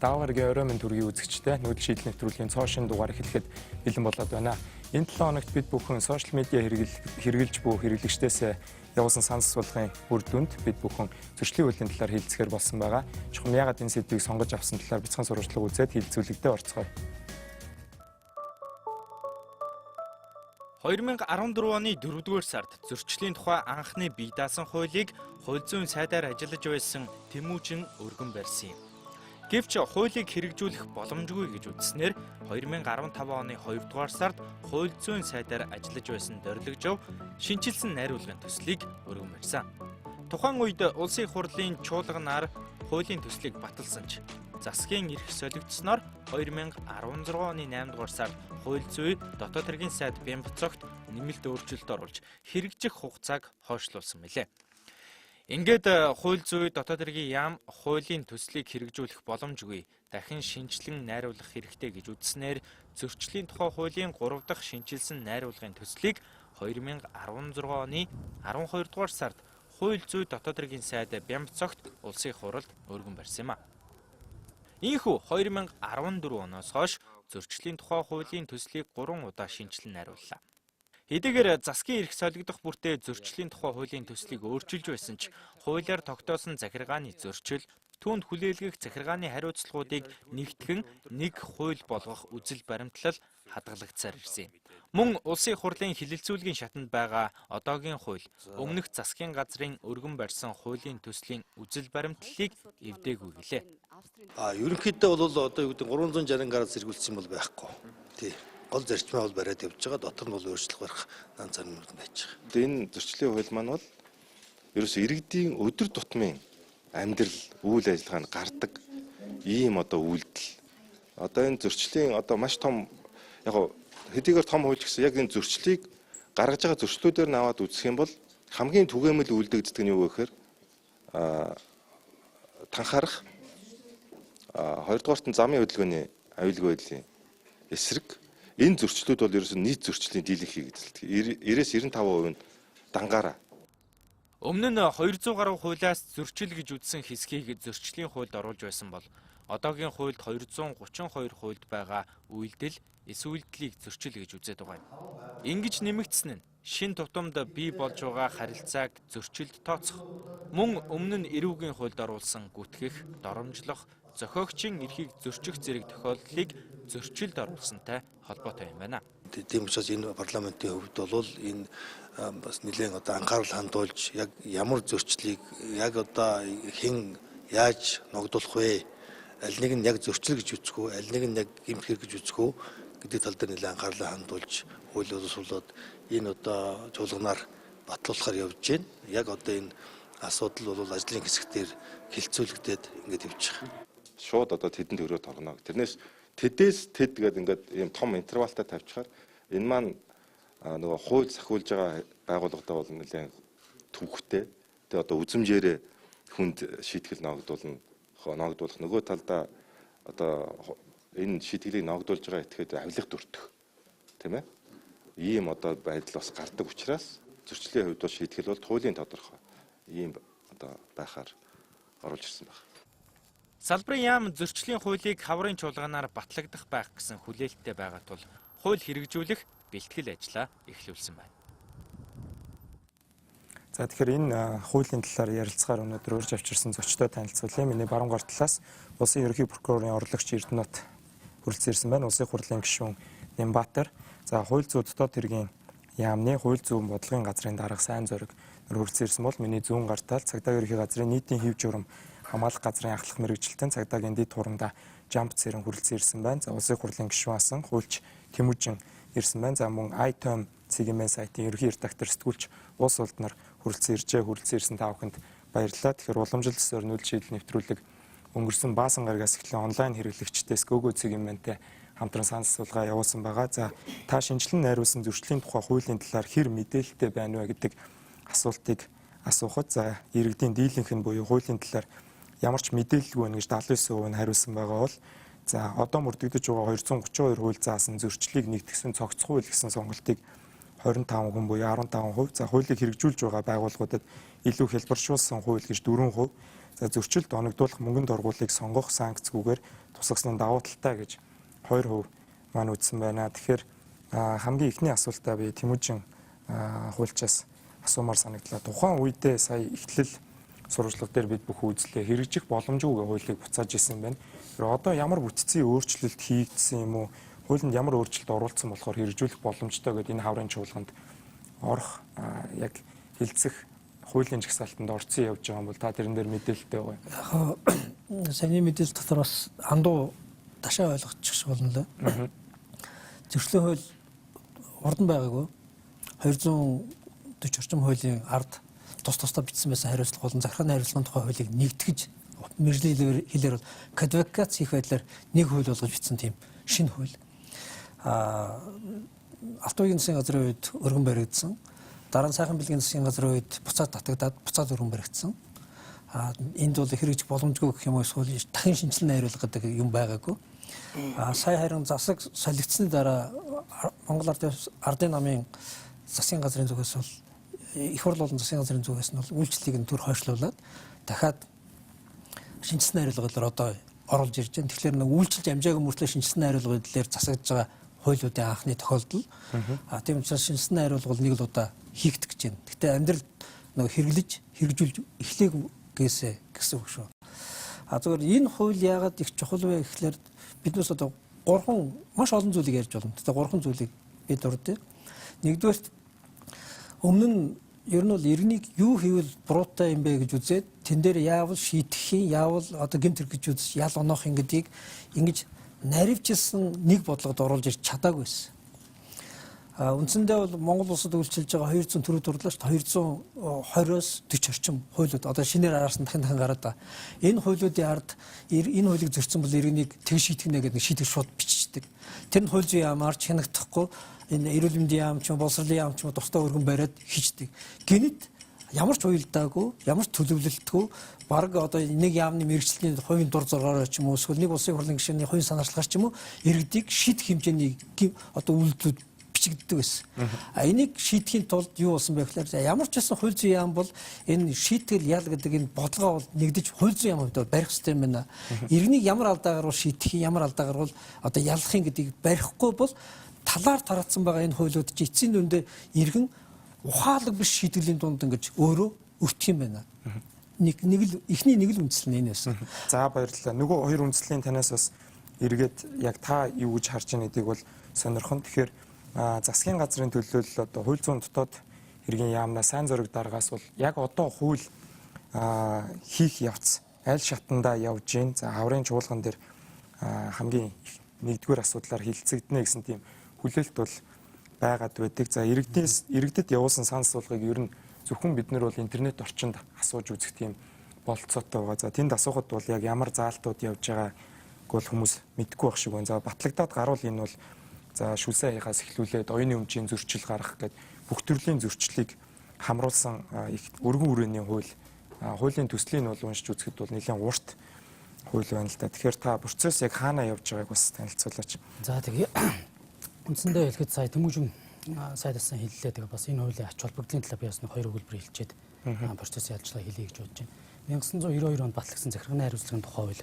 Дааваргийн орой минь төргийн үзэгчтэй нүүдэл шийдэл нэвтрүүлгийн цоошин дугаар эхлэхэд бэлэн болоод байна. Энэ 7 хоногт бид бүхэн сошиал медиа хэрэгжилж буй хэрэглэгчдээс явуулсан санал асуулгын үр дүнд бид бүхэн зөрчлийн хуулийн талаар хэлцгээр болсон байгаа. Чухам яагаад энэ сэдвийг сонгож авсан талаар бяцхан сурвалжлага үзээд хэлэлцүүлэгдээ орцгоё. 2014 оны 4-р сард зөрчлийн тухай анхны бие даасан хуулийг хууль зүйн сайдаар ажиллаж байсан Тэмүүжин өргөн барьсан юм. Гэвч хуулийг хэрэгжүүлэх боломжгүй гэж үзснээр 2015 оны 2-р сард хууль зүйн сайдаар ажиллаж байсан Дорилгожов шинжилсэн найруулгын төслийг өргөн барьсан. Тухайн үед улсын их хурлын чуулганаар хуулийн төслийг баталсан ч засгийн эрх солигдсноор 2016 оны 8-р сард хууль зүй дотоод хэргийн сайд Бямбцогт нэмэлт өөрчлөлт оруулж хэрэгжих хугацааг хойшлуулсан мэлээ. Ингээд хууль зүй дотоод хэргийн яам хуулийн төслийг хэрэгжүүлэх боломжгүй дахин шинжилэн найруулах хэрэгтэй гэж үзснээр зөрчлийн тухай хуулийн 3 дахь шинжилсэн найруулгын төслийг 2016 оны 12-р сард хууль зүй дотоод хэргийн сайд Бямбцогт улсын их хурлд өргөн барьсан юм а. Ийхүү 2014 оноос хойш зөрчлийн тухай хуулийн төслийг 3 удаа шинжилэн найрууллаа. Хэдийгээр засгийн эрх солигдох бүртээ зөрчлийн тухай хуулийн төслийг өөрчилж байсан ч хуулиар тогтоосон захиргааны зөрчил, түүнд хүлээлгэх захиргааны хариуцлагуудыг нэгтгэн нэг хууль болгох үзэл баримтлал хадгалагдсаар ирсэн юм. Мөн улсын их хурлын хэлэлцүүлгийн шатанд байгаа одоогийн хууль, өмнөх засгийн газрын өргөн барьсан хуулийн төслийн үзэл баримтлалыг эвдээгүй гэлээ. Ерөнхийдөө бол одоо юу гэдэг 360 градус эргүүлсэн бол байхгүй. Тий. Гол зарчмаа бол бариад явж байгаа. Дотор нь бол өөрчлөлт барах дан царнууд байж байгаа. Энэ зөрчлийн хууль маань бол ерөөсөө иргэдийн өдөр тутмын амьдрал, үйл ажиллагаанд гардаг ийм одоо үйлдэл. Одоо энэ зөрчлийн одоо маш том яг хэдийгээр том хууль гэсэн яг энэ зөрчлийг гаргаж байгаа зөрчлүүдээр нь аваад үзэх юм бол хамгийн түгээмэл үйлдэгддэг нь юу вэ гэхээр танхаарах, хоёрдугаарт нь замын хөдөлгөөний аюулгүй байдлын эсрэг. Энэ зөрчлүүд бол ерөөсөн нийт зөрчлийн дийлэнх хийгдэлт. 90-95% нь дангаараа. Өмнө нь 200 гаруй хуулиас зөрчил гэж үзсэн хэсгийг зөрчлийн хуульд оруулж байсан бол одоогийн хуульд 232 хуульд байгаа үйлдэл эс үйлдэлийг зөрчил гэж үзээд байгаа юм. Ингэж нэмэгдсэн нь шин тутамд бий болж байгаа харилцааг зөрчилд тооцох. Мөн өмнө нь эрүүгийн хуульд оруулсан гүтгэх, доромжлох, зохиогчийн эрхийг зөрчих зэрэг тохиолдлыг зөрчилд оруулсантай холбоотой юм байна. Тийм учраас энэ парламентын хувьд бол энэ бас нэлээд одоо анхаарал хандуулж яг ямар зөрчлийг яг одоо хэн яаж ногдуулах вэ? Аль нэг нь яг зөрчил гэж үзэх үү, аль нэг нь яг гэмтгэр гэж үзэх үү гэдэг тал дээр нэлээд анхаарлаа хандуулж хуулиудаас болоод энэ одоо чуулганаар батлуулахаар явж байна. Яг одоо энэ асуудал бол ажлын хэсгээр хилцүүлэгдээд ингэж явж байгаа. Шууд одоо тэдэнд өрөө торгоно. Тэрнээс тэдээс тэд гэдэг ингээд ийм том интервалтай тавьчихаар энэ маань нөгөө хууль сахиулж байгаа байгууллагатай бол нэлээд төвхтэй. Тэгээ одоо үзмжээрээ хүнд шийтгэл ногдуулах нөгөө талдаа одоо энэ шийтгэлийг ногдуулж байгаа этгээд авилга дүртэх. Тийм ээ? Ийм одоо байдал бас гардаг учраас зөрчлийн хувьд бол шийтгэл бол хуулийн тодорхой ийм одоо байхаар оруулж ирсэн байна. Салбарын яам зөрчлийн хуулийг хаврын чуулганаар батлагдах байх гэсэн хүлээлттэй байгаа тул хууль хэрэгжүүлэх бэлтгэл ажлаа эхлүүлсэн байна. За тэгэхээр энэ хуулийн талаар ярилцахаар өнөөдөр урьж авчирсан зочдтой танилцуулъя. Миний баруун гар талаас улсын ерөнхий прокурорын орлогч Эрдэнэт хүрэлцэн ирсэн байна. Улсын их хурлын гишүүн Нямбатар. За хууль зүйн дотоод хэргийн яамны хууль зүйн бодлогын газрын дарга сайн зориг хүрэлцэн ирсэн бол миний зүүн гар тал цагдаагийн ерөнхий газрын нийтийн хэв журам хамгаалах газрын ахлах мэрэгжилтэн цагдаагийн дэд хурамда жамп цэрэн хүрэлцэн ирсэн байна. За улсын их хурлын гишүүн асан хуульч Тэмүүжин ирсэн байна. За мөн iTom CGM сайтын ерөнхий редактор сэтгүүлч Улс улднаар хүрэлцэн ирсэн та бүхэнд баярлалаа. Тэгэхээр уламжлалт ёсоор нүүдэл шийдэл нэвтрүүлэг өнгөрсөн баасан гарагаас эхлэн онлайн хэрэглэгчдээс GoGo CGM-тэй хамтран санал асуулга явуулсан байгаа. За та шинжилэн найруулсан зөрчлийн тухай хуулийн талаар хэр мэдээлэлтэй байна вэ гэдэг асуултыг асуухад за иргэдийн дийлэнх нь буюу хуулийн талаар ямар ч мэдээлэлгүй байна гэж 79% нь хариулсан байгаа бол за одоо мөрдөгдөж байгаа 232 хууль заасан зөрчлийг нэгтгэсэн цогцох хууль гэсэн сонголтыг 25 хүн буюу 15%, за хуулийг хэрэгжүүлж байгаа байгууллагуудад илүү хялбаршуулсан хууль гэж 4%, за зөрчилд оногдуулах мөнгөнд оргуулыг сонгох санкцгүйгээр тусгасны давуу талтай гэж 2% маань үзсэн байна. Тэгэхээр хамгийн ихний асуултаа би Тэмүүжин хуульчаас асуумаар санагдлаа. Тухайн үедээ сая эхлэл сурвалжлага дээр бид бүх үзлээ хэрэгжих боломжгүй хуулийг буцааж исэн байна. Тэр одоо ямар бүтцийн өөрчлөлт хийгдсэн юм уу? Хуулинд ямар өөрчлөлт оруулсан болохоор хэрэгжүүлэх боломжтой гэдэг энэ хаврын чуулганд орох яг хилцэх хуулийн жагсаалтанд орцсон явж байгаа юм бол та тэрэн дээр мэдээлэлтэй байгаа юм. Яг саний мэдээлэл дотор бас андуу ташаа ойлгочих болно лээ. Зөрчлийн хууль урдан байгаагүй 240 орчим хуулийн ард тусдаа бичсэн байсан хариуцлага болон захиргааны хариуцлагын тухай хуулийг нэгтгэж мэргэжлийн хэлээр бол кодификац хийх байдлаар нэг хууль болгож бичсэн тийм шинэ хууль. Автогийн засгийн газрын үед өргөн баригдсан. Дараа нь сайхан бэлгийн засгийн газрын үед буцаад татагдаад буцаад өргөн баригдсан. Энд бол хэрэгжих боломжгүй гэх юм уу эсвэл дахин шинжилгээ найруулга гэдэг юм байгаагүй. Сая харин засаг солигдсны дараа Монгол Ардын намын засгийн газрын зүгээс бол их хурл болон засгийн газрын зүгээс нь бол үйлчлэлийг нь төр хойшлуулад дахиад шинжилгээ найруулгалаар одоо оруулж ирж байна. Тэгэхээр нэг үйлчлэлж амжаагүй мөртлөө шинжилгээ найруулгалаар засагдж байгаа хуулиудын анхны тохиолдол. Тийм учраас шинжилгээ найруулгал нэг л удаа хийгдэх гэж байна. Гэтэ амьдрал нэг хэрэглэж хэрэгжүүлж эхлэхгээсэ гэсэн үг шүү. Зүгээр энэ хууль яагаад их чухал вэ гэхлээр биднээс одоо 3 маш олон зүйлийг ярьж байна. Тэгээ 3 зүйлийг би дурдъя. Нэгдүгээр өмнө нь ер нь бол иргэнийг юу хийвэл буруутай юм бэ гэж үзээд тэн дээр яавал шийтгэх юм, яавал одоо гэмт хэрэг гэж үзэж ял оноох юм гэдгийг ингэж наривчилсан нэг бодлогод оруулж ирч чадаагүйсэн. Үндсэндээ бол Монгол улсад үйлчилж байгаа 200 төрөв дурлаач 220-оос 40 орчим хуулиуд одоо шинээр араарсан дахин гараад байгаа. Энэ хуулиудын ард энэ хуулийг зөрчсөн бол иргэнийг тэг шийтгэнэ гэдэг нэг шийдвэр шууд биччихдэг. Тэр нь хууль зүйн яамаар хянагдахгүй энэ эрүүл мэндийн яам ч юм боловсролын яам ч юм тусдаа өргөн бариад хийждэг. Гэнэт ямар ч уялдаагүй, ямар ч төлөвлөлтгүй баг одоо нэг яамны мэрэгчлэлийн хувийн дур зоргоор ч юм уу эсвэл нэг улсын хурлын гишүүний хувийн санаачлагаар ч юм уу иргэдийг шийдэх хэмжээний одоо үйлдэлүүд бичигддэг байсан. Энийг шийдэхийн тулд юу болсон бэ гэхээр ямар ч байсан хууль зүйн яам бол энэ шийтгэл ял гэдэг энэ бодлогоо бол нэгдэж хууль зүйн яам хувьд барих хэрэгтэй юм байна. Иргэнийг ямар алдаагаар бол шийдэх юм, ямар алдаагаар бол одоо ялахын гэдгийг барихгүй бол талаар тараацсан байгаа энэ хуулиуд чи эцсийн дүндээ иргэн ухаалаг биш шийтгэлийн дунд ингэж өөрөө өртөх юм байна. Эхний нэг л үндэслэл нь энэ байсан. За баярлалаа. Нөгөө хоёр үндэслэлийн танаас бас эргээд яг та юу гэж харж байгаа гэдгийг бол сонирхон. Тэгэхээр засгийн газрын төлөөлөл одоо хууль зүйн дотоод хэргийн яамнаа сайн зориг дараагаас бол яг одоо хууль хийх явц аль шатандаа явж гин. За хаврын чуулган дээр хамгийн нэгдүгээр асуудлаар хилцэгдэнэ гэсэн тийм хүлээлт бол байгаад байдаг. За иргэдэд явуулсан санал суулгыг ер нь зөвхөн бид нар бол интернет орчинд асууж үзэх тийм болцоотой байгаа. За тэнд асуухад бол яг ямар заалтууд явж байгааг бол хүмүүс мэдэхгүй байх шиг байна. За батлагдаад гарвал энэ бол за шүлсэн хаяхаас эхлүүлээд оюуны өмчийн зөрчил гаргах гэдэг бүх төрлийн зөрчлийг хамруулсан өргөн хүрээний хууль, хуулийн төслийг бол уншиж үзэхэд бол нэлээд урт хууль байна л да. Тэгэхээр та процесс яг хаана явж байгааг бас танилцуулаач. За тэгээ үндсэндээ хэлэхэд сая Тэмүүжин сайдсан хэллээ. Тэгээ бас энэ хуулийн ач холбогдлын талаар би бас нэг 2 өгүүлбэр хэлчихэд процессын ялцлага хэлье гэж бодож байна. 1992 онд батлагдсан захиргааны хариуцлагын тухай хууль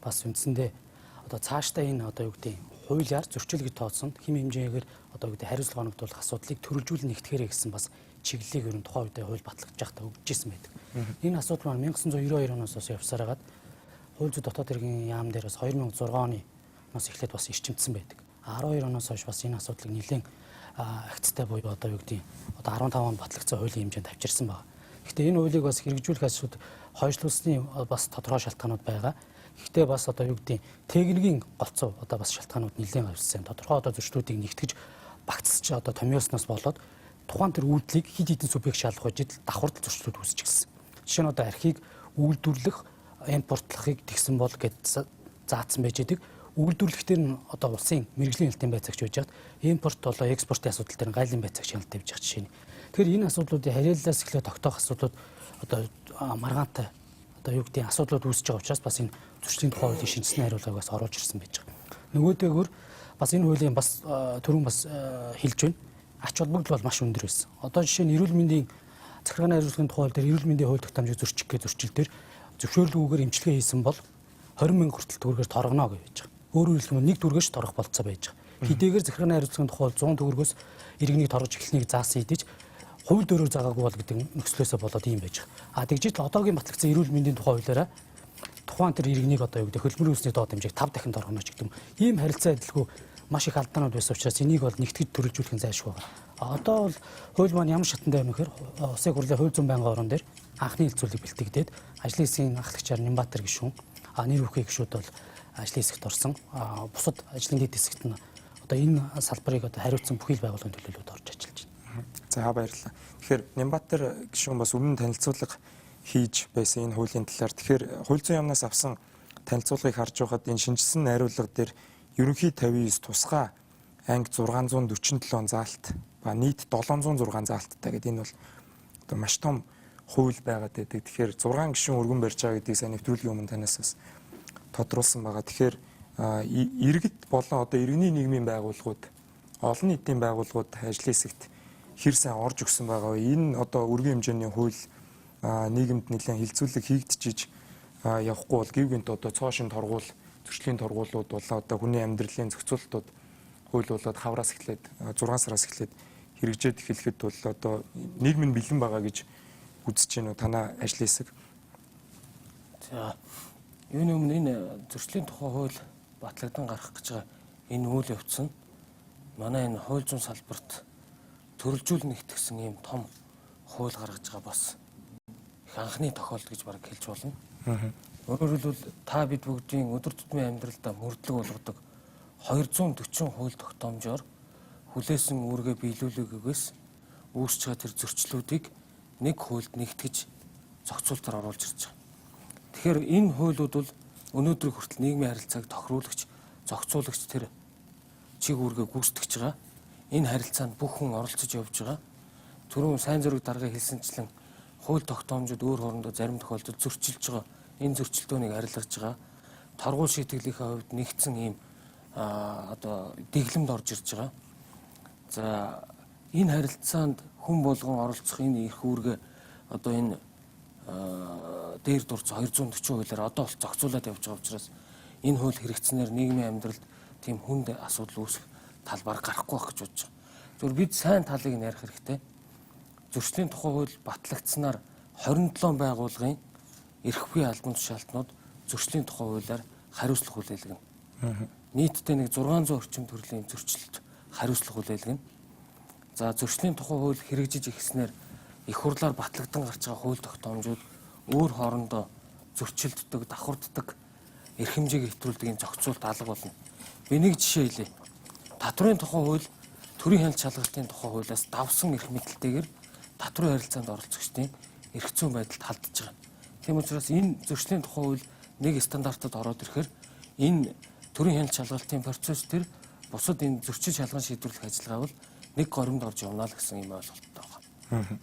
бас үндсэндээ одоо цаашдаа энэ одоо юу гэдэг хуулиар зөрчил гэж тооцсон хэм хэмжээгээр одоо юу гэдэг хариуцлага оногдуулах асуудлыг төрөлжүүлэн нэгтгэхэрэг гэсэн бас чиглэлийг ерөн тухайн үедээ хууль батлагдж байхдаа өгж ирсэн байдаг. Энэ асуудал маань 1992 оноос бас явсаар хагаад хууль зүйн дотоод хэргийн яам дээр бас 2006 оноос эхлээд бас ирчимдсэн байдаг. 12 оноос хойш бас энэ асуудлыг нэлээд агцтай буюу одоо юу гэдэг одоо 15 онд батлагдсан хуулийн хэмжээнд авчирсан байна. Гэхдээ энэ хуулийг бас хэрэгжүүлэх асуудал хойшлуулсны бас тодорхой шалтгаанууд байгаа. Гэхдээ бас одоо юу гэдэг техникийн голцоо одоо бас шалтгаанууд нэлээд авсан. Тодорхой одоо зөрчлүүдийг нэгтгэж багцсаж одоо томьёосноос болоод тухайн төр үйлдэлийг хид хідэн субъект шалгах үедээ давхардл зөрчлүүд үүсэж гисэн. Жишээ нь одоо архийг үйлдвэрлэх, импортлохыг тэгсэн бол гэд заасан байж байгаа. Үйлдвэрлэхдээ нь одоо улсын мэргэжлийн хэлтийн байцаагч байж хаад импорт болоо экспортын асуудал дээр гайлын байцаагч хяналт тавьж байгаа жишээ нь. Тэгэхээр энэ асуудлуудын харьяаллаас эхлээд тогтоох асуудлууд одоо маргаантай одоо юу гэдэг асуудлууд үүсэж байгаа учраас бас энэ зөрчлийн тухай хуулийн шинжилсэн хариулгыг бас оруулж ирсэн байж байгаа. Нөгөөдөөгөр бас энэ хуулийн бас түрүүн бас хэлж байна. Ач холбогдол бол маш өндөр байсан. Одоо жишээ нь эрүүл мэндийн захиргааны хариуцлагын тухай хууль дээр эрүүл мэндийн хууль тогтоомжийг зөрчих гэх зөрчил дээр зөвшөөрлгүйгээр эмчилгээ хийсэн бол 20,000 хүртэл төгрөгөөр торгоно гэж байж байгаа. Өөрөөр хэлбэл нэг төгрөгөөч торгох болцоо байж байгаа. Хэдийгээр захиргааны хариуцлагын тухай 100 төгрөгөөс иргэнийг торгож эхлэхнийг заасан хэдий ч хувь дөрөөр заагаагүй бол гэдэг нөхцлөөсөө болоод ийм байж байгаа. Тэгжиж л одоогийн батлагдсан эрүүл мэндийн тухай хуулиараа тухайн тэр иргэнийг одоо юу гэдэг хөлбөрийн үндэсний доод хэмжээг 5 дахин торгоно ч гэдэг юм. Ийм харилцаа адилгүй маш их алдаанууд байсан учраас энийг бол нэгтгэж төрөлжүүлэх нь зайлшгүй байна. Одоо бол хууль маань ямар шатанд байна вэхээр Улсын хурлын хууль зүйн байнгын орон дээр анхны хэлцүүлэг бэлтгэгдээд ажлын хэсгийн ахлагчаар Нямбатар гишүүн нэр бүхий гишүүд бол ажлын хэсэгт орсон. Бусад ажлын дэд хэсэгт нь одоо энэ салбарыг одоо хариуцсан бүхий л байгууллагын төлөөлөлд орж ажиллаж байна. За баярлалаа. Тэгэхээр Нямбатар гишүүн бас өмнө танилцуулга хийж байсан энэ хуулийн талаар. Тэгэхээр хууль зүйн яамнаас авсан танилцуулгыг харж байхад энэ шинжилсэн найруулга дээр ерөнхий 59 тусгай анги 647 заалт ба нийт 706 заалттай гэдэг энэ бол одоо маш том хууль байгаад байдаг. Тэгэхээр 6 гишүүн өргөн барьж байгаа гэдгийг сайн нэвтрүүлгийн өмнө танаас бас тодруулсан байгаа. Тэгэхээр иргэд болон одоо иргэний нийгмийн байгууллагууд, олон нийтийн байгууллагууд ажлын хэсэгт хэр сайн орж өгсөн байгаа вэ? Энэ одоо өргөн хэмжээний хууль нийгэмд нэлээд хилцүүлэг хийгдчихэж явахгүй бол гів гинт одоо цоошин торгуул, зөрчлийн торгуулууд бол одоо хүний амьдралын зохицуулалтууд хууль болоод хавраас эхлээд 6 сараас эхлээд хэрэгжээд эхлэхэд бол одоо нийгэм нь бэлэн байгаа гэж үзэж байна уу танай ажлын хэсэг? За юуны өмнө энэ зөрчлийн тухай хууль батлагдсан гарах гэж байгаа энэ үйл явц нь манай энэ хууль зүйн салбарт төрөлжүүлнэ гэтгсэн ийм том хууль гаргаж байгаа бас их анхны тохиолдол гэж бараг хэлж болно. Өөрөөр хэлбэл та бид бүгдийн өдөр тутмын амьдралдаа мөрдлөг болгодог 240 хууль тогтоомжоор хүлээсэн үүргээ биелүүлээгээс үүсэж байгаа тэр зөрчлүүдийг нэг хуульд нэгтгэж зохицуултаар оруулж ирж байгаа. Тэгэхээр энэ хуулиуд бол өнөөдрийг хүртэл нийгмийн харилцааг тохируулагч, зохицуулагч тэр чиг үүргээ гүйцэтгэж байгаа. Энэ харилцаанд бүх хүн оролцож явж байгаа. Түрүүн сайн зөрөг дарга хэлсэнчлэн хууль тогтоомжууд өөр хоорондоо зарим тохиолдолд зөрчилж байгаа. Энэ зөрчилдөөнийг арилгаж байгаа. Торгуул шийтгэлийнхээ хувьд нэгдсэн ийм одоо дэглэмд орж ирж байгаа. За энэ харилцаанд хүн болгон оролцох энэ эрх үүргээ одоо энэ дээр дурц 240 хуулиар одоо бол зохицуулаад явж байгаа учраас энэ хууль хэрэгцснээр нийгмийн амьдралд тийм хүнд асуудал үүсэх тал баг гарахгүй байх гэж бодож байгаа. Зөвхөн бид сайн талыг нь ярих хэрэгтэй. Зөрчлийн тухай хууль батлагдсанаар 27 байгууллагын эрх буй албан тушаалтнууд зөрчлийн тухай хуулиар хариуцлага хүлээлгэнэ. Нийтдээ нэг 600 орчим төрлийн зөрчилд хариуцлага хүлээлгэнэ. За зөрчлийн тухай хууль хэрэгжиж эхэлснээр их хурлаар батлагдсан гарч байгаа хууль тогтоомжууд өөр хоорондоо зөрчилддөг, давхарддаг, эрх хэмжээг хэвтрүүлдэг энэ зохицуулт алга болно. Би нэг жишээ хэлье. Татврын тухай хууль төрийн хяналт шалгалтын тухай хуулиас давсан эрх мэдэлтэйгээр татврын харилцаанд оролцогчдын эрх зүйн байдалд халдж байгаа. Тийм учраас энэ зөрчлийн тухай хууль нэг стандартад ороод ирэхээр энэ төрийн хяналт шалгалтын процесс төр бусад энэ зөрчил шалган шийдвэрлэх ажиллагаа бол нэг горимд орж явна л гэсэн юм ойлголттой байна.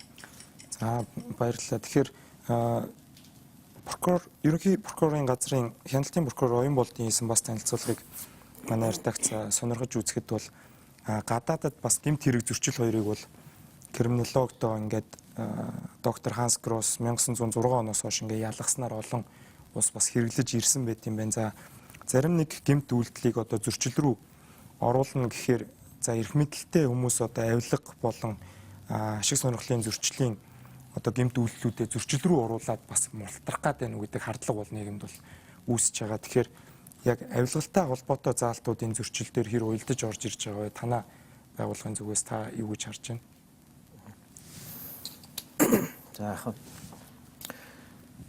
За баярлалаа. Тэгэхээр ерөнхий прокурорын газрын хяналтын прокурор Оюн болдын хийсэн бас танилцуулгыг манай редакц сонирхож үзэхэд бол гадаадад бас гэмт хэрэг зөрчил хоёрыг бол криминологдоо ингээд доктор Ханс Гросс 1906 оноос хойш ингээд ялгаснаар олон ус бас хэрэглэж ирсэн байт юм байна. За зарим нэг гэмт үйлдэлийг одоо зөрчил рүү оруулна гэхээр за эрх мэдэлтэй хүмүүс одоо авилга болон ашиг сонирхлын зөрчлийн одоо гэмт үйлдэлүүдэд зөрчил рүү оруулаад бас мултрах гэдэг нь гэдэг хардлага бол нийгэмд бол үүсэж байгаа. Тэгэхээр яг авилгалтай холбоотой заалтуудын зөрчил дээр хэр уялдаж орж ирж байгаа вэ? Танай байгууллагын зүгээс та юу гэж харж байна? За яг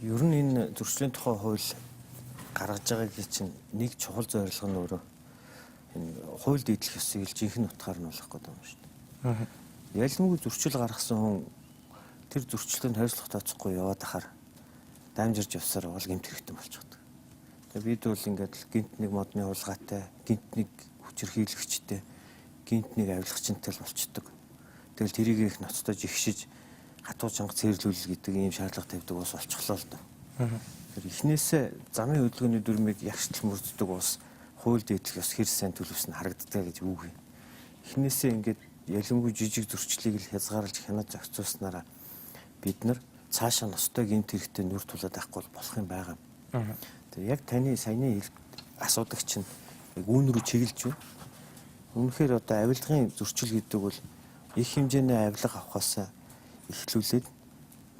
ер нь энэ зөрчлийн тухай хууль гаргаж байгаагийн чинь нэг чухал зорилго нь өөрөө энэ хууль дэдлэх ёсыг л жинхэнэ утгаар нь болох гэдэг юм шүү дээ. Ялангуяа зөрчил гаргасан хүн тэр зөрчилтөнд хариуцлага тооцохгүй яваад ахаар дамжирж явсаар бол гэмт хэрэгтэй болчихдог. Тэгээ бид бол ингээд гинт нэг модны хулгайтай, гинт нэг хүчирхийлэгчтэй, гинт нэг авилгачтай л болчихдог. Тэгэл тэрийг их ноцтой жигшиж хатуу чанга цэрлүүлэл гэдэг ийм шаардлага тавьдаг ус болчихлоо л доо. Тэр эхнээсээ замын хөдөлгөөний дүрмийг ягштал мөрддөг ус хууль дэдлэх ёс хэр сайн төлөвс нь харагддаг гэж үг юм. Эхнээсээ ингээд ялангуяа жижиг зөрчлийг л хязгаарлаж хянаж зохицуулснараа бид нар цаашаа ностой гэмт хэрэгтэй нүр тулаад авахгүй болох юм байгаа. Тэгээ яг таны саяны асуудагч нь яг үүн рүү чиглэж байна. Үнэхээр одоо авилгын зөрчил гэдэг бол их хэмжээний авилга авахаас эхлүүлээд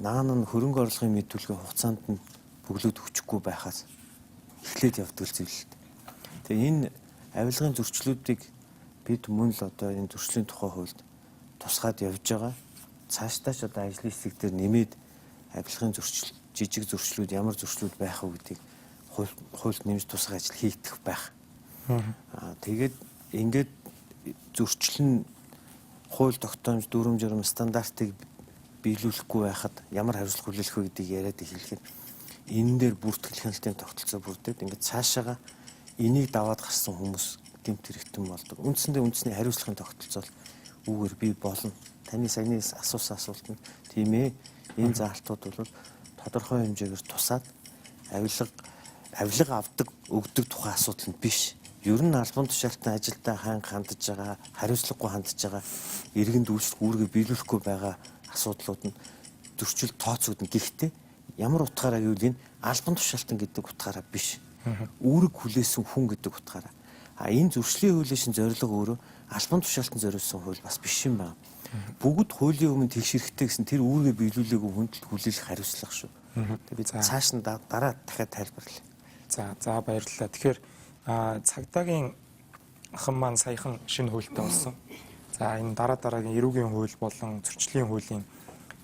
наан нь хөрөнгө орлогын мэдүүлгийн хугацаанд нь бөглөөд өчөхгүй байхаас эхлээд явдаг зүйл. Тэгээ энэ авилгын зөрчлүүдийг бид мөн л одоо энэ зөрчлийн тухай хуульд тусгаад явж байгаа. Цаашдаа ч одоо ажлын хэсэг дээр нэмээд авилгын зөрчил, жижиг зөрчлүүд ямар зөрчлүүд байх вэ гэдгийг хуульд нэмж тусах ажил хийгдэх байх. Тэгээд ингээд зөрчил нь хууль тогтоомж дүрм журам стандартыг биелүүлэхгүй байхад ямар хариуцлага хүлээх вэ гэдгийг яриад хэлэхэд энэ дээр бүртгэл хяналтын тогтолцоо бүрдээд ингээд цаашаага энийг даваад гарсан хүмүүс гэмт хэрэгтэн болдог. Үндсэндээ үндэсний хариуцлагын тогтолцоо үүгээр бий болно. Таны саяны асуусан асуулт нь тийм ээ. Энэ заалтууд бол тодорхой хэмжээгээр тусаад авилга авдаг өгдөг тухай асуудал нь биш. Ер нь албан тушаалтан ажилдаа хандж байгаа, хариуцлагагүй хандж байгаа, иргэнд үйлчлэх үүргээ биелүүлэхгүй байгаа асуудлууд нь зөрчил тооцогдно. Гэхдээ ямар утгаараа гэвэл энэ албан тушаалтан гэдэг утгаараа биш. Үүрэг хүлээсэн хүн гэдэг утгаараа. Энэ зөрчлийн хуулийн шин зорилго өөрөө албан тушаалтан зориулсан хууль бас биш юм байна. Бүгд хуулийн өмнө тэгшэрхтэй гэсэн тэр үүргээ биелүүлээгүй хүнд хүлээх хариуцлага шүү. Тэгээд би цааш нь дараа дахиад тайлбарлая. За баярлалаа. Тэгэхээр цагдаагийн хан маань саяхан шинэ хуультай болсон. За энэ дараагийн эрүүгийн хууль болон зөрчлийн хуулийн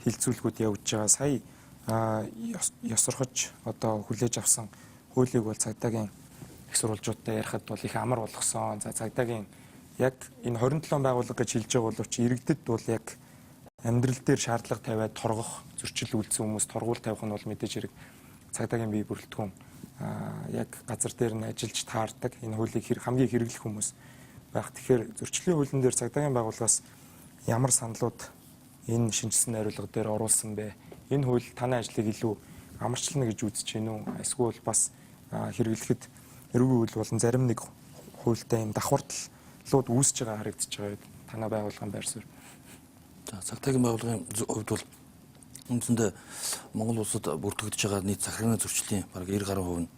хилцүүлгүүд явж байгаа. Сая ёсорхож одоо хүлээж авсан хуулийг бол цагдаагийн их сурвалжуудтай ярихад бол их амар болгосон. За цагдаагийн яг энэ 27 байгууллага гэж хэлж байгаа боловч иргэдэд бол яг амьдрал дээр шаардлага тавиад торгох, зөрчил үйлдсэн хүмүүс торгуул тавих нь бол мэдээж хэрэг цагдаагийн бие бүрэлдэхүүн яг газар дээр нь ажиллаж таардаг энэ хуулийг хамгийн хэрэглэх хүмүүс байх. Тэгэхээр зөрчлийн хуулийн дээр цагдаагийн байгууллагаас ямар саналууд энэ шинжилсэн найруулга дээр оруулсан бэ? Энэ хууль таны ажлыг илүү амарчлна гэж үзэж байна уу? Эсвэл бас хэрэглэхэд эрүүгийн хууль болон зарим нэг хуультай юм давхартлууд үүсэж байгаа харагдаж байгаа үед танай байгууллагын байр суурь. За цагдаагийн байгууллагын хувьд бол үндсэндээ Монгол улсад бүртгэгдэж байгаа нийт захиргааны зөрчлийн бараг 90 гаруй хувь нь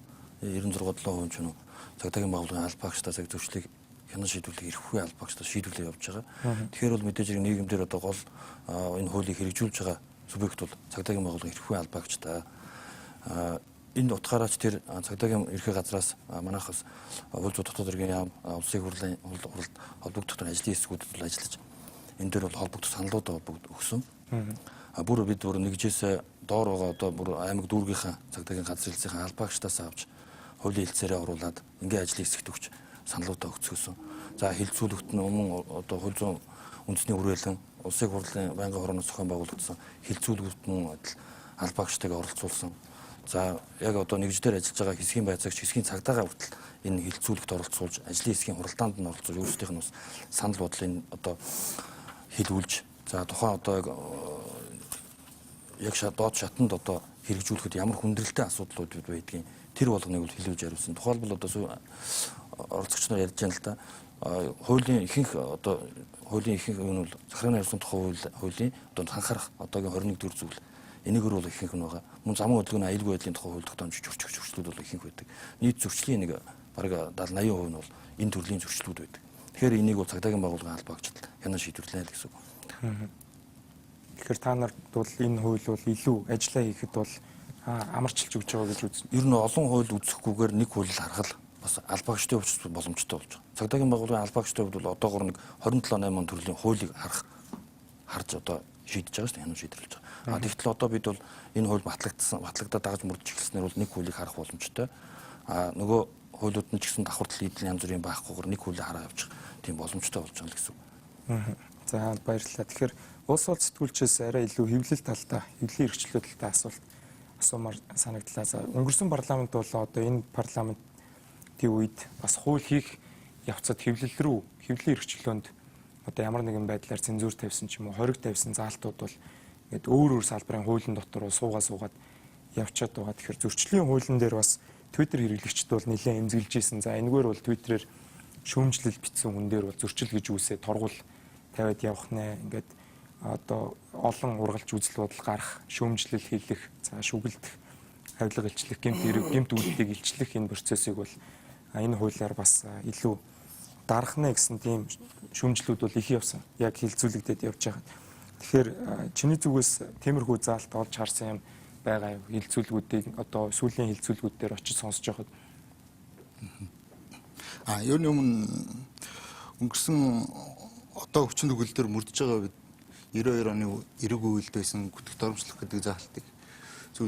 96-7% ч юм уу цагдаагийн байгууллагын аль багштай цаг зөрчлийг хянан шийдвэрлэх эрх үе аль багштай шийдвэрлэж явж байгаа. Тэгэхээр бол мэдээж хэрэг нийгэмдэр одоо гол энэ хуулийг хэрэгжүүлж байгаа субъект бол цагдаагийн байгууллагын эрх үе аль багштай. Энэ утгаараач тэр цагдаагийн ерхий газраас манайхаас хууль зүйн дотоод хэргийн яам улсын хурлын холбогдох ажлын хэсгүүдэд бол ажиллаж энэ дээр бол холбогдох саналуудаа бүгд өгсөн. Бүр бид бүр нэгжээс доор байгаа одоо бүр аймаг дүүргийнхаа цагдаагийн газар хэлцээхэн аль багштаас авч хуулийн хэлцээрээ оруулаад ингээ ажлын хэсэгт өгч саналуудаа өгцгөөсөн. За хилцүүлэгт нь өмнө одоо хууль зүйн үндэсний хүрээлэн улсын хурлын байнгын хорооноос зохион байгуулагдсан хилцүүлэгт нь аль багштайг оролцуулсан. За яг одоо нэгжээр ажиллаж байгаа хэсгийн байцаагч хэсгийн цагдаагаа хүртэл энэ хилцүүлэгт оролцуулж ажлын хэсгийн хуралдаанд нь оролцуулж өөрсдийнх нь бас санал бодлын одоо хэлүүлж за тухайн одоо яг доод шатанд одоо хэрэгжүүлэхэд ямар хүндрэлтэй асуудлууд байдгийг тэр болгоныг бол хэлүүлж хариулсан. Тухайлбал одоо оролцогч нар ярьж байна л да. Хуулийн ихэнх юм бол захиргааны явсан тухай хуулийн одоо анхаарах одоогийн 21 дүр зүйл. Энийгээр бол ихэнх нь байгаа. Мөн замун хөдөлгөөний аюулгүй байдлын тухай хууль тогтоомж зөрчлүүд бол ихэнх байдаг. Нийт зөрчлийн нэг бараг 70-80% нь бол энэ төрлийн зөрчлүүд байдаг. Тэгэхээр энийг бол цагдаагийн байгууллагын аль багчд хянан шийдвэрлэнэ л гэсэн үг. Тэгэхээр та нарт бол энэ хууль бол илүү ажиллаа хийхэд бол амарчилж өгч байгаа гэж үзнэ. Ер нь олон хууль үзэхгүйгээр нэг хууль харгал бас аль багчдын хувьд боломжтой болж байгаа. Цагдаагийн байгууллагын аль багчдын хувьд бол одоогоор нэг 27-8 төрлийн хуулийг харж одоо шийдэж байгаа шүү дээ, хянан шийдвэрлэж байгаа. Тэгтэл одоо бид бол энэ хууль батлагдаад дагаж мөрдөж эхэлснээр бол нэг хуулийг харах боломжтой. Нөгөө хуулиуд нь ч гэсэн давхартлын эдийн янз бүрийн байхгүйгээр нэг хуулийг хараа явуучих тийм боломжтой болж байгаа л гэсэн үг. За баярлалаа. Тэгэхээр улс орон сэтгүүлчээс арай илүү хэвлэл талтай, хэвлэлийн эрхчлөө талтай асуумаар санагдлаа. За өнгөрсөн парламент бол одоо энэ парламентийн үед бас хууль хийх явцад хэвлэлийн эрхчлөөнд одоо ямар нэгэн байдлаар цензур тавьсан ч юм уу, хориг тавьсан заалтууд бол ингээд өөр салбарын хуулийн дотор суугаад явчаад байгаа. Тэгэхээр зөрчлийн хуулийн дээр бас Twitter хэрэглэгчд бол нэлээд эмзэглэж ийсэн. За энэгээр бол Twitter-ээр шүүмжлэл бичсэн хүн дээр бол зөрчил гэж үсээ торгуул тавиад явах нэ. Ингээд одоо олон ургалж үзэл бодол гарах, шүүмжлэл хийх, за шүглдэх авилга илчлэх, гэмт үйлдэлийг илчлэх энэ процессыг бол энэ хуулиар бас илүү дарахна гэсэн тийм шүүмжлүүд бол их явсан. Яг хилцүүлэгдээд явж байгаа. Тэгэхээр чиний зүгээс тиймэрхүү заалт олж харсан юм байгаа юу? Хилцүүлгүүдийг одоо сүүлийн хилцүүлгүүд дээр очиж сонсож байхад. Юуны өмнө өнгөрсөн одоо хүчин төгөлдөр мөрдөж байгаа үед 92 оны эрэг үйлд байсан гүтгэх доромжлох гэдэг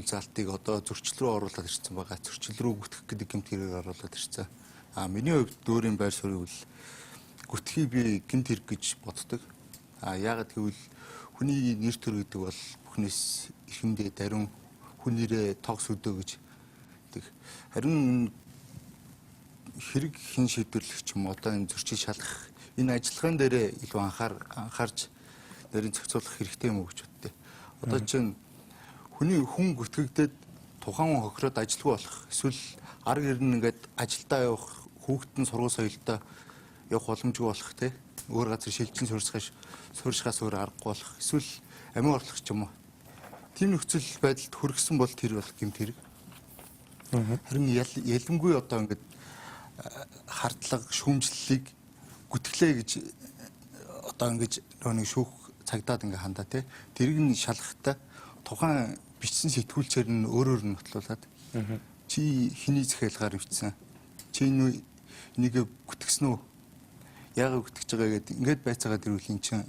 заалтыг одоо зөрчил рүү оруулаад ирсэн байгаа. Зөрчил рүү гүтгэх гэдэг гэмт хэрэг оруулаад ирсэн. Миний хувьд өөрийн байр суурийг бол гүтгэхийг би гэмт хэрэг гэж боддог. Яагаад гэвэл хүний нэр төр гэдэг бол бүхнээс ихэндээ дарин хүнээрээ тогс өдөө гэж гэдэг. Харин хэрэг хэн шийдвэрлэх ч юм одоо энэ зөрчил шалгах энэ ажиллагаан дээр илүү анхаарч нэрийн зохицуулах хэрэгтэй юм уу гэж боддээ. Одоо чинь хүн гүтгэгдээд тухайн хүн хохироод ажилгүй болох эсвэл арга ирнэ ингээд ажилдаа явах хүүхдэн сургууль соёлтой явах боломжгүй болох те өөр газар шилжин суурьшихаас өөр аргагүй болох эсвэл амин орлох ч юм уу. Тийм нөхцөл байдалд хүргэсэн бол тэр бол гэмт хэрэг. Харин ялангуй одоо ингээд хардлага шүүмжлэлийг гүтгэлээ гэж одоо ингэж нэг шүүх цагдаад ингээ хандаа тий. Тэрийг нь шалгахдаа тухайн бичсэн сэтгүүлчээр нь өөрөөр нь нотлуулад чи хэний захиалгаар бичсэн. Чи энийг гүтгсэн үү? Яагаад гүтгэж байгаа гэдэг ингээд байцаагаад ирвэл эн чинь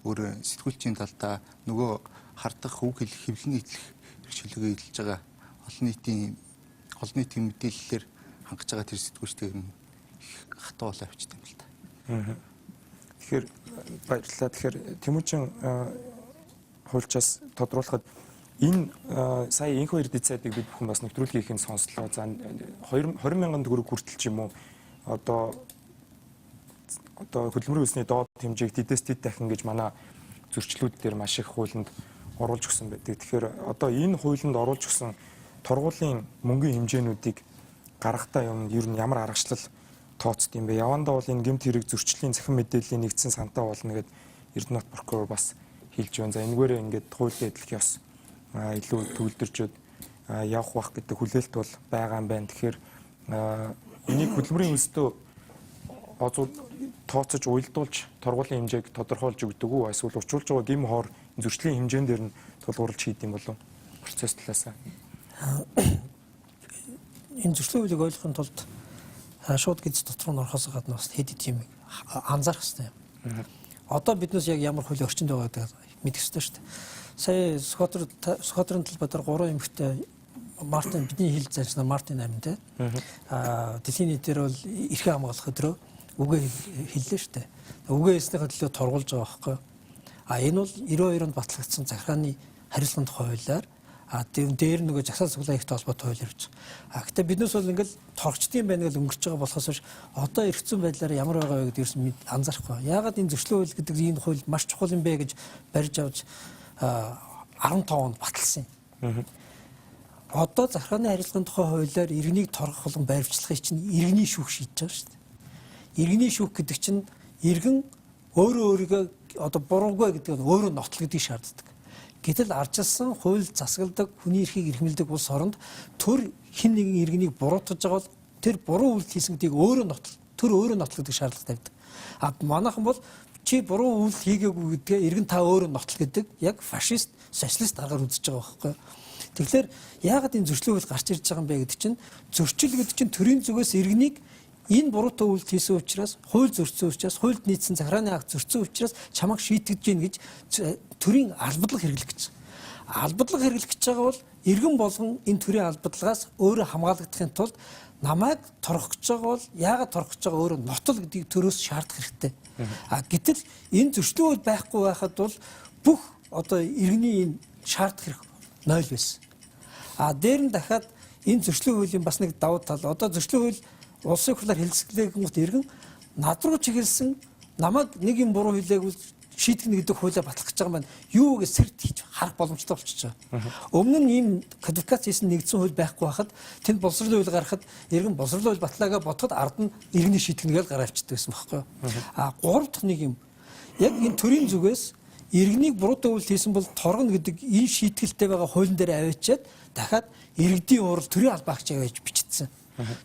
өөр сэтгүүлчийн талдаа нөгөө хардах үг хэлэх хэвлэн нийтлэх хэрэгчлэгээ эдэлж байгаа олон нийтийн мэдээллээр хангаж байгаа тэр сэтгүүлчдээр нь хатаа болоо авчдаг юм л та. Тэгэхээр баярлалаа. Тэгэхээр Тэмүүжин хуульчаас тодруулахад энэ сая энэхүү эрдэд сайдыг бид бүхэн бас нэвтрүүлгийнхээ сонслоо. За 20 мянган төгрөг хүртэл ч юм уу одоо хөдөлмөрийн үлсний доод хэмжээг тэдээс тэд дахин гэж манай зөрчлүүд дээр маш их хуулинд оруулж өгсөн байдаг. Тэгэхээр одоо энэ хуулинд оруулж өгсөн торгуулийн мөнгөний хэмжээнүүдийг гаргахтаа ер нь ямар аргачлал тооцд юм бэ? Явандаа бол энэ гэмт хэрэг зөрчлийн захин мэдээллийн нэгдсэн сантаа болно гэд Эрдэнэт прокурор бас хэлж байна. За энэгээрээ ингээд хуулийн эдлэх ёс илүү төвлөрчөөд явах бах гэдэг хүлээлт бол байгаа юм байна. Тэгэхээр энийг хөдөлмөрийн үлсдөө тооцож уялдуулж торгуулийн хэмжээг тодорхойлж өгдөг үү? Эсвэл учруулж байгаа гим хоор зөрчлийн хэмжээн дээр нь тулгуурлаж хийдэм болов процесс талаасаа. Энэ зөрчлийн хуулийг ойлгохын тулд шууд гиз дотор нь орохоос гадна бас хэд хэдийн юм анзаарах хэрэгтэй юм. Одоо биднээс яг ямар хуулийн орчинд байгаа гэдэг мэдэх хэрэгтэй шүү дээ. Сая Скотрын талбайдаар 3 эмэгтэй Мартин бидний хил занчнаа Мартин 8 те. Дэлхийн нийтээр бол эрхээ хамгаалах өдрөө үгээ хэллээ шүү дээ. Үгээ хэлснийхээ төлөө торгуулж байгаа байхгүй. Энэ бол 92 онд батлагдсан захиргааны хариуцлагын тухай хуулиар дээр нөгөө жагсаал цуглаан ихтэй холбоотой хууль явж байгаа. Гэтэ биднээс бол ингээл торгчдсан байна гэж өнгөрч байгаа болохоос одоо эргэцэн байдлаар ямар байгаа вэ гэдгээс анзаарахгүй. Яагаад энэ зөрчлийн хууль гэдэг энэ хууль маш чухал юм бэ гэж барьж авч 15 онд баталсан юм. Одоо захиргааны хариуцлагын тухай хуулиар иргэнийг торгох болон баривчлахыг чинь иргэний шүүх шийдэж байгаа шүү дээ. Иргэний шүүх гэдэг чинь иргэн өөрийгөө одоо буруугүй гэдэг нь өөрөө нотол гэдгийг шаарддаг. Гэтэл арчилсан хууль засагладаг хүний эрхийг эрхэмлдэг улс оронд төр хэн нэгэн иргэнийг буруутгаж байгаа бол тэр буруу үйлдэл хийсэн гэдгийг өөрөө нотол гэдэг шаардлага тавьдаг. Манайхан бол чи буруу үйлдэл хийгээгүй гэдгээ иргэн та өөрөө нотол гэдэг яг фашист, социалист аргаар үзэж байгаа байхгүй. Тэгэхээр яагаад энэ зөрчлийн хууль гарч ирж байгаа юм бэ гэдэг чинь зөрчил гэдэг чинь төрийн зүгээс иргэнийг энэ буруутай үйлдэл хийсэн учраас хууль зөрчсөн учраас хуульд нийцсэн захиргааны акт зөрчсөн учраас чамайг шийтгэж гин гэж төрийн албадлага хэрэглэх гэж. Албадлага хэрэглэх гэж байгаа бол иргэн болгон энэ төрийн албадлагаас өөрөө хамгаалагдахын тулд намайг торгох гэж байгаа бол яагаад торгох гэж байгаа өөрөө нотол гэдгийг төрөөс шаардах хэрэгтэй. Гэтэл энэ зөрчлийн хууль байхгүй байхад бол бүх одоо иргэний энэ шаардах хэрэг 0 байсан. Дээр нь дахиад энэ зөрчлийн хуулийн бас нэг давуу тал. Одоо зөрчлийн хууль улсын хурлаар хэлцгэлээгмут иргэн над руу чиглэсэн намайг нэг юм буруу хэлээгүүл шийтгэнэ гэдэг хуулиа батлах гэж байгаа маань юу гэж сэрд хийж харах боломжтой болчихж байгаа. Өмнө нь ийм кодификац хийсэн нэгдсэн хууль байхгүй байхад тэнд боловсролын хууль гаргахад иргэн боловсролын хууль батлаагаа бодоход ард нь иргэний шийтгэнэ гэж гараа авчдаг гэсэн байхгүй юу. Гурав дахь нэг юм яг энэ төрийн зүгээс иргэнийг буруутай үйлдэл хийсэн бол торгоно гэдэг энэ шийтгэлтэй байгаа хуулийн дээр аваачаад дахиад иргэдийн урал төрийн албаагч гэж бичигдсэн.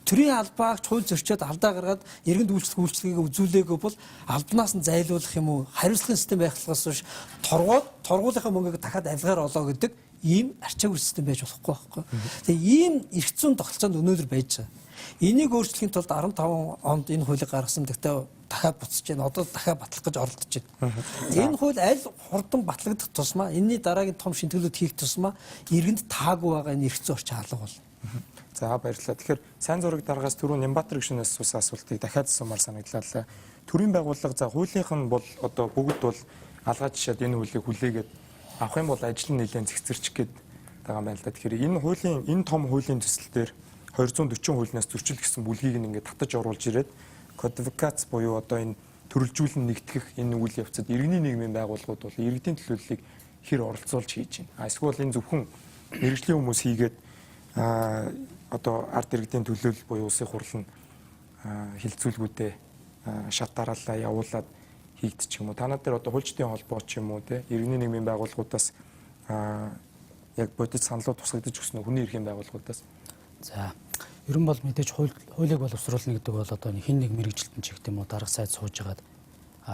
Төрийн албаагч хууль зөрчөөд алдаа гаргаад иргэнд үйлчлэгийг үзүүлээгүй бол албанаас нь зайлуулах юм уу хариуцлагын систем байхлаас биш торгуулийнхаа мөнгөийг дахиад авилгаар олоо гэдэг ийм арчаагүй систем байж болохгүй байхгүй. Тэгээ ийм эрх зүйн тогтолцоонд өнөөдөр байж байгаа. Энийг өөрчлөхийн тулд 15 онд энэ хуулийг гаргасан гэхдээ дахиад буцаж байна. Одоо дахиад батлах гэж оролдож байна. Энэ хууль аль хурдан батлагдах тусмаа энэний дараагийн том шинтгэлүүд хийх тусмаа иргэнд таагүй байгаа энэ эрх зүйн орчин алга болно. За баярлалаа. Тэгэхээр сайн зураг дараагаас түрүү Нямбатар гишүүнээс асуусан асуултыг дахиад асуумаар санагдлаа. Төрийн байгууллага за хуулийнх нь бол одоо бүгд бол алгаа жишээд энэ хуулийг хүлээгээд авах юм бол ажил нь нэлээд зэгцэрчих гээд байгаа юм байна л да. Тэгэхээр энэ том хуулийн төсөл дээр 240 хуулиас зөрчил гэсэн бүлгийг ингээд татаж оруулж ирээд кодификац буюу одоо энэ төрөлжүүлэн нэгтгэх энэ үйл явцад иргэний нийгмийн байгууллагууд бол иргэдийн төлөөллийг хэр оролцуулж хийж байна. Эсвэл энэ зөвхөн мэргэжлийн хүмүүс хийгээд одоо ард иргэдийн төлөөлөл буюу улсын хурал нь хилцүүлгүүдэд шат дараалал явуулаад хийгдчих юм уу? Танад дээр одоо хуульчдын холбоо ч юм уу те иргэний нийгмийн байгууллагуудаас яг бодит саналууд тусгагдаж өгсөн хүний эрхийн байгууллагуудаас. За ер нь бол мэдээж хуулийг боловсруулна гэдэг бол одоо хин нэг мэрэгжилтэн ч гэх юм уу дарга сайд сууж хагаад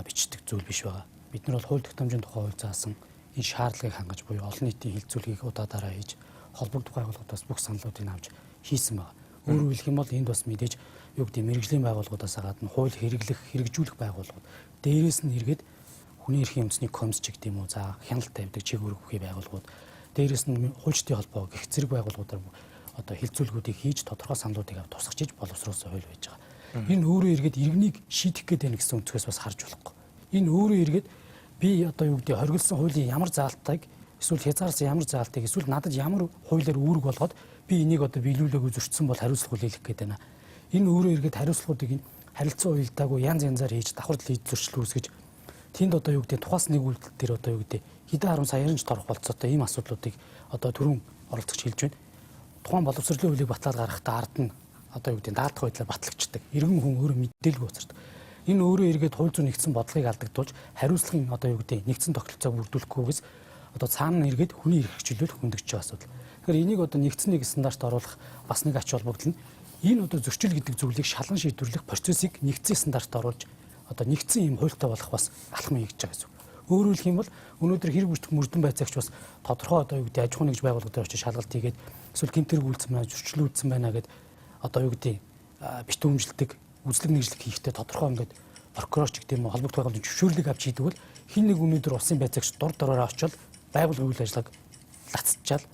бичдэг зүйл биш байгаа. Бид нар бол хууль тогтоомжийн тухай хууль заасан энэ шаардлагыг хангаж буюу олон нийтийн хилцүүлгийг удаадараа хийж холбогдох байгууллагуудаас бүх саналуудыг авч хийсэн байна. Өөрөөр хэлэх юм бол энд бас мэдээж юу гэдэг мэрэгжлийн байгууллагуудаас гадна хууль хэрэгжүүлэх байгууллагууд дээрээс нь эргээд хүний эрхийн үндэсний комисс ч гэдэг юм уу за хяналт тавьдаг чиг үүрэг бүхий байгууллагууд дээрээс нь хуульчдын холбоо гэх зэрэг байгууллагуудаар одоо хилцүүлгүүдийг хийж тодорхой саналуудыг авч тусгаж иж боловсруулсан хууль байж байгаа. Энэ өөрөө эргээд иргэнийг шийдэх гээд байна гэсэн өнцгөөс бас харж болохгүй. Энэ өөрөө эргээд би одоо юу гэдэг хоригдсан хуулийн ямар заалтыг эсвэл хязгаарсан ямар заалтыг эсвэл надад ямар хуулиар үүрэг болгоод би энийг одоо биелүүлээгүй зөрчсөн бол хариуцлага хүлээх гээд байна. Энэ өөрөө эргээд хариуцлагуудыг харилцан уялдаагүй янз янзаар хийж давхар хийж зөрчил үүсгэж тэнд одоо юу гэдэг тухаас нэг үйлдэл дээр одоо юу гэдэг хэдэн 10 саяарч торох болцоотой ийм асуудлуудыг одоо түрүүн оролцогч хэлж байна. Тухайн боловсролын хуулийг батлаад гаргахдаа ард нь одоо юу гэдэг даалдах байдлаар батлагдчихдаг. Иргэн хүн өөрөө мэдээлгүй уцардаг. Энэ өөрөө эргээд хууль зүйн нэгдсэн бодлогыг алдагдуулж хариуцлагын одоо юу гэдэг нэгдсэн тогтолцоог бүрдүүлэхгүйгээс одоо цаана нь эргээд хүний эрх хэмжүүлэлт хөндөгч байгаа асуудал. Тэгэхээр энийг одоо нэгдсэн нэг стандарт оруулах бас нэг ач холбогдол нь энэ одоо зөрчил гэдэг зүйлийг шалган шийдвэрлэх процессыг нэгдсэн стандарт оруулж одоо нэгдсэн юм хуультай болох бас алхам хийж байгаа гэсэн үг. Өөрөөр хэлэх юм бол өнөөдөр хэрэг бүртгэх мөрдөн байцаагч бас тодорхой одоо юу гэдэг аж ахуйн нэгж байгууллагууд очиж шалгалт хийгээд эсвэл гэмтэрэг үйлдсэн байна, зөрчлүүлсэн байна гэд одоо юу гэдэг битүүмжилдэг үзлэг нэгжлэг хийхдээ тодорхой ингээд прокурорч гэдэг юм уу холбогдох байгууллагын зөвшөөрлийг авч хийдэг бол хин нэг өнөөдөр улсын байцаагч дур дороор очил байгууллагын үйл ажиллагааг лацчаал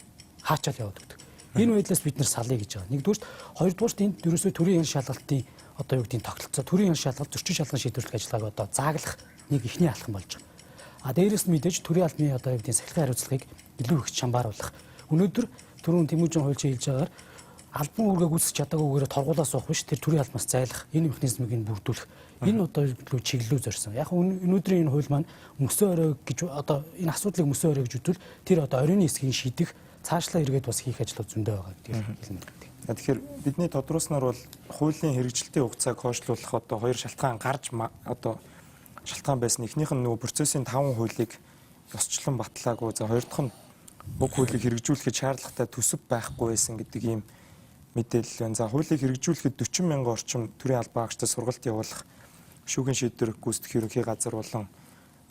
хаачаал яваад өгдөг. Энэ байдлаас бид нар салъя гэж байгаа. Нэгдүгürt, хоёрдугürt энд ерөөсөө төрийн ян шалгалтын одоо юу гэдэг тогтолцоо төрийн ян шалгалт зөрчин шалган шийдвэрлэх ажиллагааг одоо зааглах нэг ихний алхам болж байгаа. Дээрээс нь мэдээж төрийн албаны одоо юу гэдэг сахилгын хариуцлагыг илүү их чамбааруулах. Өнөөдөр түрүүн Тэмүүжин хуульчин хэлж байгаагаар албан үүргээ гүйцэтгэж чадаагүйгээр торгуулаа суух биш тэр төрийн албанаас зайлах энэ механизмыг нь бүрдүүлэх. Энэ одоо илүү чиглэлөө зорьсон. Яг өнөөдрийн энэ хууль маань мөсөө орой гэж одоо энэ асуудлыг мөсөө орой гэж үзвэл тэр одоо оройн хэсгийг шийдэх цаашлаа эргээд бас хийх ажлууд зөндөө байгаа гэдгийг хэлмээр байна. Тэгэхээр бидний тодруулснаар бол хуулийн хэрэгжилтийн хугацааг хойшлуулах одоо хоёр шалтгаан гарч одоо шалтгаан байсан. Эхнийх нь нөгөө процессын 5 хуулийг ёсчлон батлаагүй. За хоёр дахь нь уг хуулийг хэрэгжүүлэхэд шаардлагатай төсөв байхгүй байсан гэдэг ийм мэдээлэл байна. За хуулийг хэрэгжүүлэхэд 40 мянган орчим төрийн албан хаагчдад сургалт явуулах шүүхийн шийдвэр гүйцэтгэх ерөнхий газар болон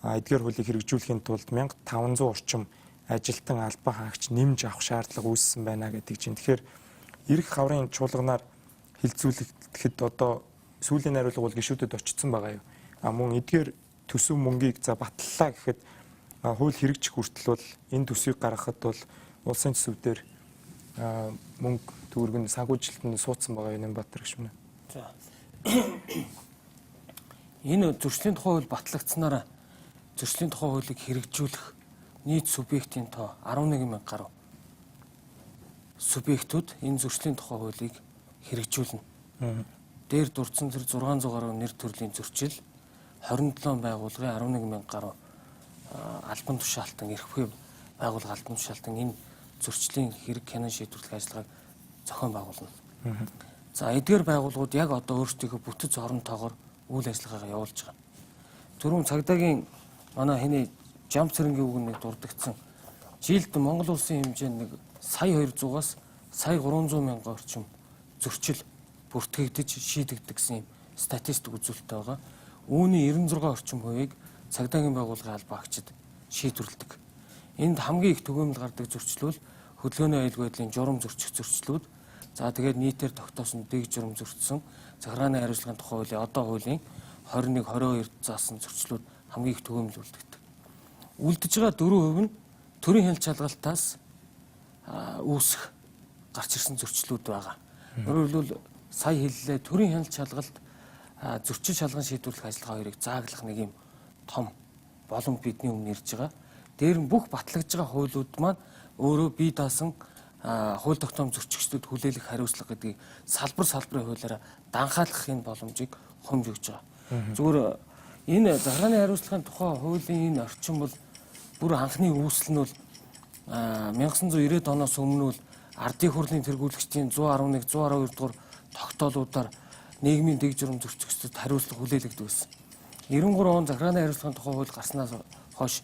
эдгээр хуулийг хэрэгжүүлэхийн тулд 1500 орчим ажилтан албан хаагч нэмж авах шаардлага үүссэн байна гэдэг чинь. Тэгэхээр эрх хаврын чуулганаар хилцүүлэхэд одоо сүүлийн найруулга бол гишүүдэд очсон байгаа юу. Мөн эдгээр төсөв мөнгийг за батллаа гэхэд хууль хэрэгжих хүртэл бол энэ төсвийг гаргахад бол улсын төсөв дээр мөнгө төгрөг нь санхүүжилтөнд суудсан байгаа юм Нямбатар гэх юм. За. Энэ зөрчлийн тухай хууль батлагдсанараа зөрчлийн тухай хуулийг хэрэгжүүлэх нийт субъектийн тоо 11,000 гаруй субъектүүд энэ зөрчлийн тухай хуулийг хэрэгжүүлнэ. Дээр дурдсан зэрэг 600 гаруй нэр төрлийн зөрчил 27 байгууллагын 11,000 гаруй албан тушаалтан эрх бүхий байгууллага албан тушаалтан энэ зөрчлийн хэрэг хянан шийдвэрлэх ажиллагааг зохион байгуулна. За эдгээр байгууллагууд яг одоо өөрсдийнхөө бүтэц оронтойгоор үйл ажиллагаагаа явуулж байгаа. Түрүүн цагдаагийн манай хэний жам цэрэнгийн үг нэг дурдгдсан жилд Монгол улсын хэмжээнд нэг сая 200-аас сая 300 мянган орчим зөрчил бүртгэгдэж шийдэгдэх гэсэн юм статистик үзүүлэлттэй байгаа. Үүний 96 орчим хувийг цагдаагийн байгууллагын албан агчид шийдвэрлэдэг. Энд хамгийн их түгээмэл гардаг зөрчлөл хөдөлгөөний аюулгүй байдлын журам зөрчих зөрчлүүд. За тэгээд нийтээр тогтоосон дэг журам зөрчсөн захиргааны хариуцлагын тухай хуулийн одоо хуулийн 21-22 заасан зөрчлүүд хамгийн их түгээмэл үлддэг. Үлдэж байгаа 4% нь төрийн хяналт шалгалтаас үүсэх гарч ирсэн зөрчлүүд байгаа. Өөрөөр хэлбэл сая хэллээ төрийн хяналт шалгалт зөрчил шалган шийдвэрлэх ажиллагаа хоёрыг зааглах нэг юм том боломж бидний өмнө ирж байгаа. Дээр нь бүх батлагдж байгаа хуулиуд маань өөрөө бие даасан хууль тогтоом зөрчигчдүүд хүлээлгэх хариуцлага гэдгийг салбарын хуулиараа данхаалгахын боломжийг хомж өгч байгаа. Зүгээр энэ захиргааны хариуцлагын тухай хуулийн энэ орчин бол бүр анхны үүсэл нь бол 1990-ад оноос өмнө бол ардын хурлын тэргүүлэгчдийн 111, 112 дугаар тогтоолуудаар нийгмийн дэг журам зөрчигчдод хариуцлага хүлээлгдэг байсан. 93 он захиргааны хариуцлагын тухай хууль гарснаас хойш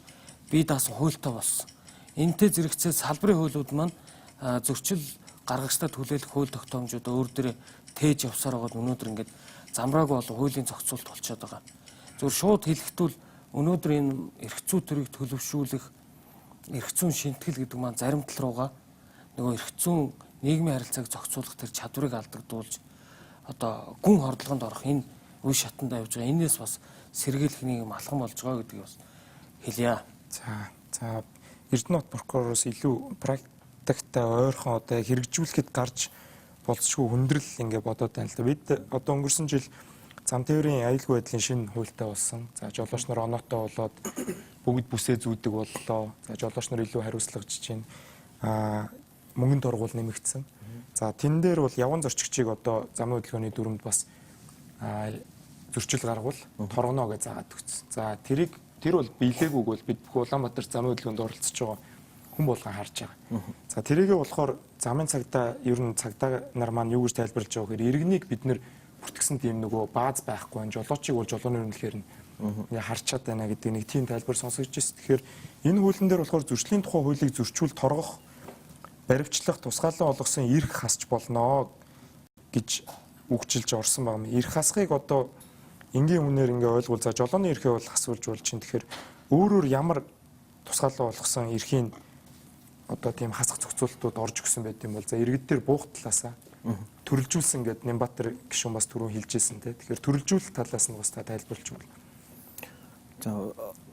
бие даасан хуультай болсон. Энтэй зэрэгцээ салбарын хуулиуд маань зөрчил гаргагчдад хүлээлгэх хууль тогтоомжууд өөр дээрээ тээж явсаар байгаа өнөөдөр ингээд замбрааг болон хуулийн зохицуулт болчиход байгаа. Зөв шууд хэлэхдээ өнөөдөр энэ эрх зүй төрийг төлөвшүүлэх эрх зүйн шинтгэл гэдэг маань зарим тал руугаа нөгөө эрх зүйн нийгмийн харилцааг зохицуулах тэр чадварыг алдагдуулж одоо гүн хордлогонд орох энэ үе шатанд явж байгаа. Энээс бас сэргийлэх нэг юм алхам болж байгаа гэдгийг бас хэлье. За Эрдэнэт прокуророос илүү практиктай ойрхон одоо хэрэгжүүлэхэд гарч болцшгүй хүндрэл ингээ бодоод байна л да. Бид одоо өнгөрсөн жил зам тээврийн аюулгүй байдлын шинэ хуультай болсон. За жолооч нар оноотой болоод бүгд бүсээ зүүдэг боллоо. За жолооч нар илүү хариуцлагаж чинь мөнгөнд оргуул нэмэгдсэн. За тэн дээр бол явган зорчигчийг одоо замын хөдөлгөөний дүрмд бас зөрчил гаргуул торгоно гэж заагаад өгсөн. За тэр бол биелээгүйг бол бид бүх Улаанбаатар замын хөдөлгөөнд оролцож байгаа хүн болгон харж байгаа. За тэрийгээ болохоор замын цагдаа ер нь цагдаа нар маань юу гэж тайлбарлаж байгаа гэхээр иргэнийг бид нэр бүртгэсэн тийм нөгөө бааз байхгүй энэ жолоочийг бол жолооны үнэлэхээр нь харчаад байна гэдэг нэг тийм тайлбар сонсогдож байна. Тэгэхээр энэ хуулийн дээр болохоор зөрчлийн тухай хуулийг зөрчүүл торгох баривчлах тусгаалan олгосон эрх хасч болно гэж үгжилж орсон байгаа юм. Эрх хасхыг одоо энгийн үнээр ингээ ойлгуул за жолооны эрхээ бол хасуулж болж чинь тэгэхээр өөрөөр ямар тусгаалan олгосон эрхийн одоо тийм хасах зохицуултууд орж өгсөн байт юм бол за иргэд дээр буух талаасаа төрөлжүүлсэн гэдэг Нямбатар гишүүн бас түрүү хэлжсэн те. Тэгэхээр төрөлжүүлэлт талаас нь бас та тайлбарлаж өгвөл. За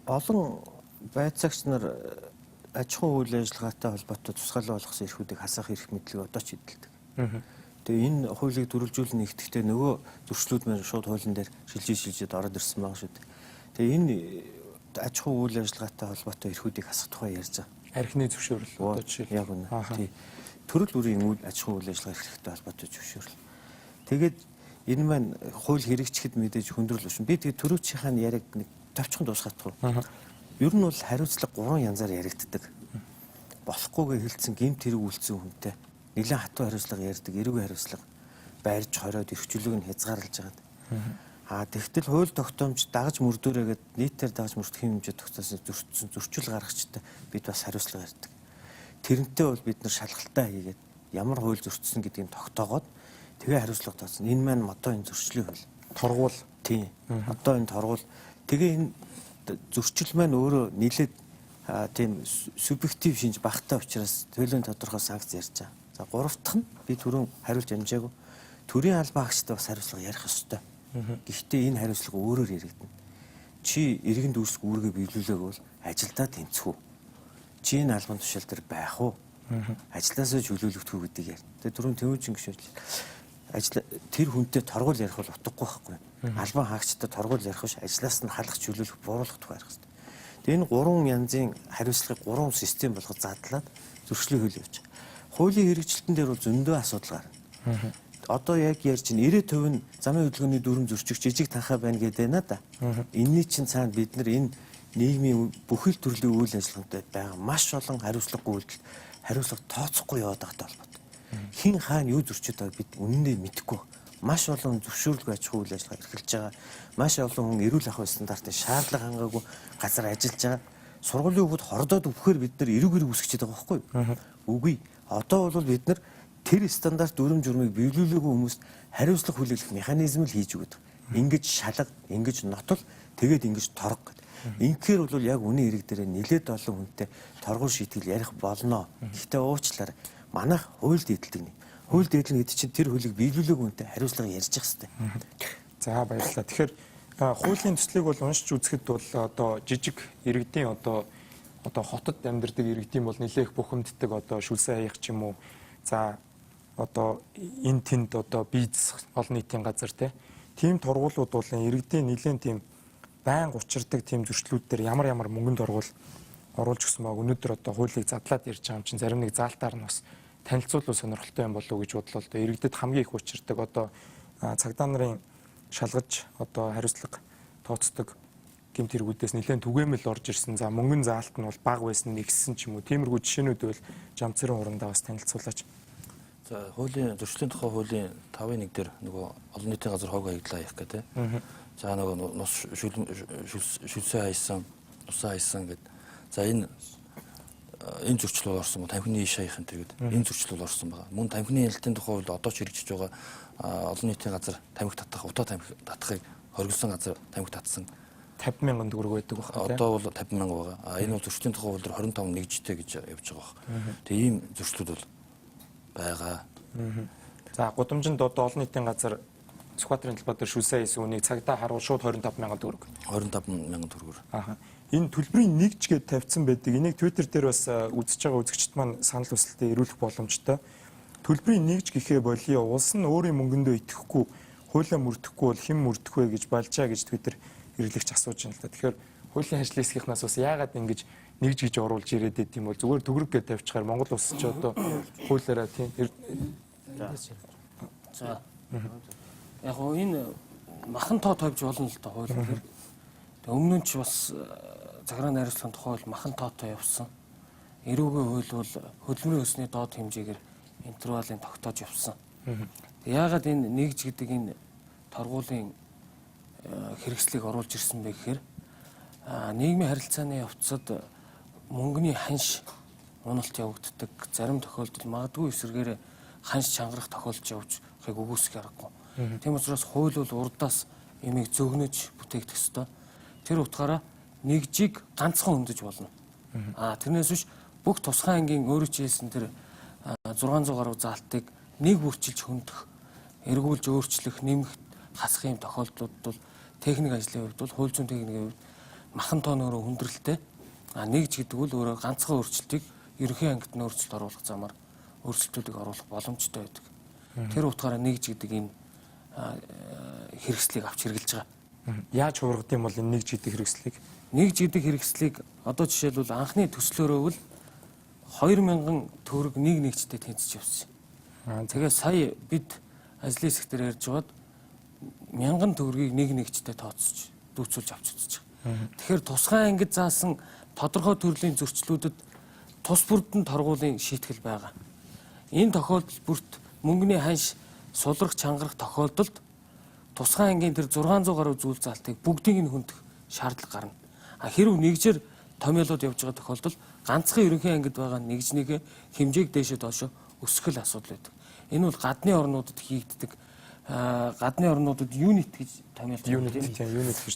олон байцаагч нар аж ахуйн үйл ажиллагаатай холбоотой тусгаалan олгосон эрхүүдийг хасах эрх мэдлэг одоо ч эдэлдэг. Тэгээ энэ хуулийг төрөлжүүлэн нэгтгэхдээ нөгөө зөрчлүүд маань шууд хуулийн дээр шилжиж ороод ирсэн байгаа шүү дээ. Тэгээ энэ аж ахуйн үйл ажиллагаатай холбоотой эрхүүдийг хасах тухай ярьж байгаа. Архины зөвшөөрөл одоо жишээ. Яг үнэ. Тий. Төрөл бүрийн аж ахуйн үйл ажиллагаа эрхтэй холбоотой зөвшөөрөл. Тэгээд энэ маань хууль хэрэгжихэд мэдээж хүндрэл биш. Би тэгээд төрөөчийнхаа яриаг нэг тавчхан дуусгах. Ер нь бол хариуцлага 3 янзаар яригддаг. Болохгүйгээ хэлсэн гэмт хэрэг үйлцсэн хүнтэй нэлээд хатуу хариуцлага ярьдаг, эрүүг хариуцлага байрж хороод эрхчлөөг нь хязгаарлаж байгаа. Тэгтэл хууль тогтоомж дагаж мөрдөрөөгээд нийтээр дагаж мөрдөх хэмжээ тогтоосон зөрчил гаргагчтай бид бас хариуцлага ярьдаг. Тэрнтэй бол бид нар шалгалтаа хийгээд ямар хууль зөрчсөн гэдгийг тогтоогоод тэгээ хариуцлага тооцсон. Энэ маань одоо энэ зөрчлийн хууль. Торгуул. Тийм. Одоо энэ торгуул. Тэгээ энэ зөрчил маань өөрөө нийлээд тийм субъектив шинж багтаа учраас төлөөний тодорхой санкц ярьж байгаа. За гурав дахь нь би түрүүн хариулж амжаагүй. Төрийн албан агчтай бас хариуцлага ярих ёстой. Гэхдээ энэ хариуцлага өөрөөр яригдана. Чи иргэн дүүрсг үүргээ биелүүлээг бол ажилдаа тэнцэх үү? Чи энэ албан тушаал дээр байх уу? Ажлаасаа чөлөөлөгдөх үү гэдгийг ярь. Тэгээ түрүүн Тэмүжин гişүүд тэр хүнтэй торгуул ярих бол утгагүй байхгүй. Албан хаагчтай торгуул ярих биш ажлаас нь халах чөлөөлөх бууруулах тухай ярих хэрэгтэй. Тэгээ энэ 3 янзын хариуцлагыг 3 систем болгож задлаад зөрчлийн хууль явууч. Хуулийн хэрэгжилтэн дээр бол зөндөө асуудал гарна. Одоо яг ярьж чинь 90% нь замын хөдөлгөөний дүрм зөрчигч жижиг танхаа байна гэдэг байна да. Энийний чинь цаана бид нар энэ нийгмийн бүхэл төрлийн үйл ажиллагаатай байгаа маш олон хариуцлагагүй үйлдэл хариуцлага тооцохгүй яваад байгаатай холбоотой. Хин хаана юу зөрчиж байгааг бид үнэндээ мэдэхгүй. Маш олон зөвшөөрлгүй аж ахуйн үйл ажиллагаа эрхэлж байгаа. Маш олон хүн эрүүл ахуйн стандартын шаардлага хангаагүй газар ажиллаж байгаа. Сургуулийн хүүхэд хордоод өвөхөр бид нар эрүүг үүсгэж байгаа байхгүй юу? Үгүй. Одоо бол бид нар тэр стандарт дүрм журмыг биелүүлээгүй хүмүүст хариуцлага хүлээлгэх механизм л хийж өгöd. Ингэж шалга, ингэж нотол, тэгээд ингэж торго гэдэг. Инхээр бол яг үнийн хэрэг дээр нэлээд олон хүнтэй торгуул шийтгэл ярих болно. Гэхдээ уучлаарай. Манайх хуульд эдэлдэг. Хуульд эдлэн гэдэг чинь тэр хуулийг биелүүлээгүй хүнтэй хариуцлага ярьж явах хэрэгтэй. За баярлалаа. Тэгэхээр хуулийн төслийг бол уншиж үзэхэд бол одоо жижиг иргэдийн одоо хотод амьдардаг иргэдийн бол нэлээх бухимддаг одоо шүлсэн хаях ч юм уу. За одоо энэ тэнд одоо бизнес олон нийтийн газар тийм торгуулууд бол иргэдийн нэлээд тийм байнга учирдаг тийм зөрчлүүд дээр ямар мөнгөнд оруулж гисэн баг өнөөдөр одоо хуулийг задлаад ярьж байгаа юм чинь зарим нэг заалтаар нь бас танилцуулбал сонирхолтой юм болов уу гэж бодлоо л да. Иргэдэд хамгийн их учирдаг одоо цагдаа нарын шалгаж одоо хариуцлага тооцдог гэмт хэрэгүүдээс нэлээд түгээмэл орж ирсэн. За мөнгөн заалт нь бол бага байсан нэгссэн ч юм уу. Тиймэрхүү жишээнүүд бол жамцрын хурандаа бас танилцуулаач. За хуулийн зөрчлийн тухай хуулийн 5-1 дээр нөгөө олон нийтийн газар хог хаягдлаа явах гэдэг. За нөгөө нус шүлсээ хайсан, нусаа хайсан гэдэг. За энэ зөрчил орсон ба тамхины иш хаях энэ гэдэг. Энэ зөрчил орсон байгаа. Мөн тамхины ялтын тухай хууль одоо ч хэрэгжиж байгаа олон нийтийн газар тамхи татах, утаа тамхи татахыг хоригдсан газар тамхи татсан 50,000 төгрөг байдаг байна. Одоо бол 50,000 байгаа. Энэ бол зөрчлийн тухай хууль дээр 25 нэгжтэй гэж явж байгаа байна. Тэгээ ийм зөрчлүүд бол байгаа. За гудамжинд одоо олон нийтийн газар Сүхбаатарын талбай дээр шүлсэн хийсэн үнийг цагдаа харуул шууд 25,000 төгрөг. 25,000 төгрөгөөр. Энэ төлбөрийн нэгж гээд тавьсан байдаг. Энийг Twitter дээр бас үзэж байгаа үзэгчд маань санал хүсэлтэд ирүүлэх боломжтой. Төлбөрийн нэгж гэхээ болио улс нь өөрийн мөнгөндөө итгэхгүй, хуулиа мөрдөхгүй бол хэн мөрдөх вэ гэж балжаа гэж Twitter ирлэгч асууж байна л да. Тэгэхээр хуулийн ажлын хэсгийнхнаас бас яагаад ингэж нэгж гэж оруулж ирээд байт юм бол зүгээр төгрөг гэж тавьчихаар Монгол улс ч одоо хуулиараа тийм. За. Яг гоо энэ махан тоо тавьж болно л да хуулиар. Өмнө нь ч бас захиргааны хариуцлагын тухай бол махан тоотой явсан. Эрүүгийн хууль бол хөдөлмөрийн өсний доод хэмжээгээр интервалын тогтоож явсан. Яагаад энэ нэгж гэдэг энэ торгуулийн хэрэгслийг оруулж ирсэн бэ гэхээр нийгмийн харилцааны явцад мөнгөний ханш уналт явагддаг. Зарим тохиолдолд магадгүй эсрэгээр ханш чангарах тохиолдож явж байгааг үгүйсэх аргагүй. Тийм учраас хууль бол урдаас имийг зөгнөж бүтээгдэх ёстой. Тэр утгаараа нэгжийг ганцхан хөндөж болно. Тэрнээс биш бүх тусгай ангийн өөрөө ч хэлсэн тэр 600 гаруй заалтыг нэг бүрчилж хөндөх, эргүүлж өөрчлөх, нэмэх, хасах юм тохиолдлууд бол техник ажлын хувьд бол хууль зүйн техникийн хувьд махан тооноор хүндрэлтэй. Нэгж гэдэг бол өөрөө ганцхан өөрчлөлтийг ерөнхий ангид нь өөрчлөлт оруулах замаар өөрчлөлтүүдийг оруулах боломжтой байдаг. Тэр утгаараа нэгж гэдэг энэ хэрэгслийг авч хэрэгжилж байгаа. Яаж хуургад юм бол энэ нэгж гэдэг хэрэгслийг? Нэгж гэдэг хэрэгслийг одоо жишээлбэл анхны төслөөрөө бол 2000 төгрөг нэг нэгжтэй тэнцэж явсан. Тэгээ сая бид ажлын хэсгээр ярьж байгаад 1000 төгрөгийг нэг нэгжтэй тооцож дүүцүүлж авч үзэж байгаа. Тэгэхээр тусгай ангид заасан тодорхой төрлийн зөрчлүүдэд тус бүрдэн торгуулийн шийтгэл байгаа. Энэ тохиолдолд бүрт мөнгөний ханш сулрах чангарах тохиолдолд тусгай ангийн тэр 600 гаруй зүйл заалтыг бүгдийг нь хөндөх шаардлага гарна. Хэрв нэгжээр томьёолоод явж байгаа тохиолдолд ганцхан ерөнхий ангид байгаа нэгжнийг хэмжээг дээшээ доошо өсгөх асуудал байдаг. Энэ бол гадны орнуудад хийгддэг. Гадны орнуудад юнит гэж томьёолдог.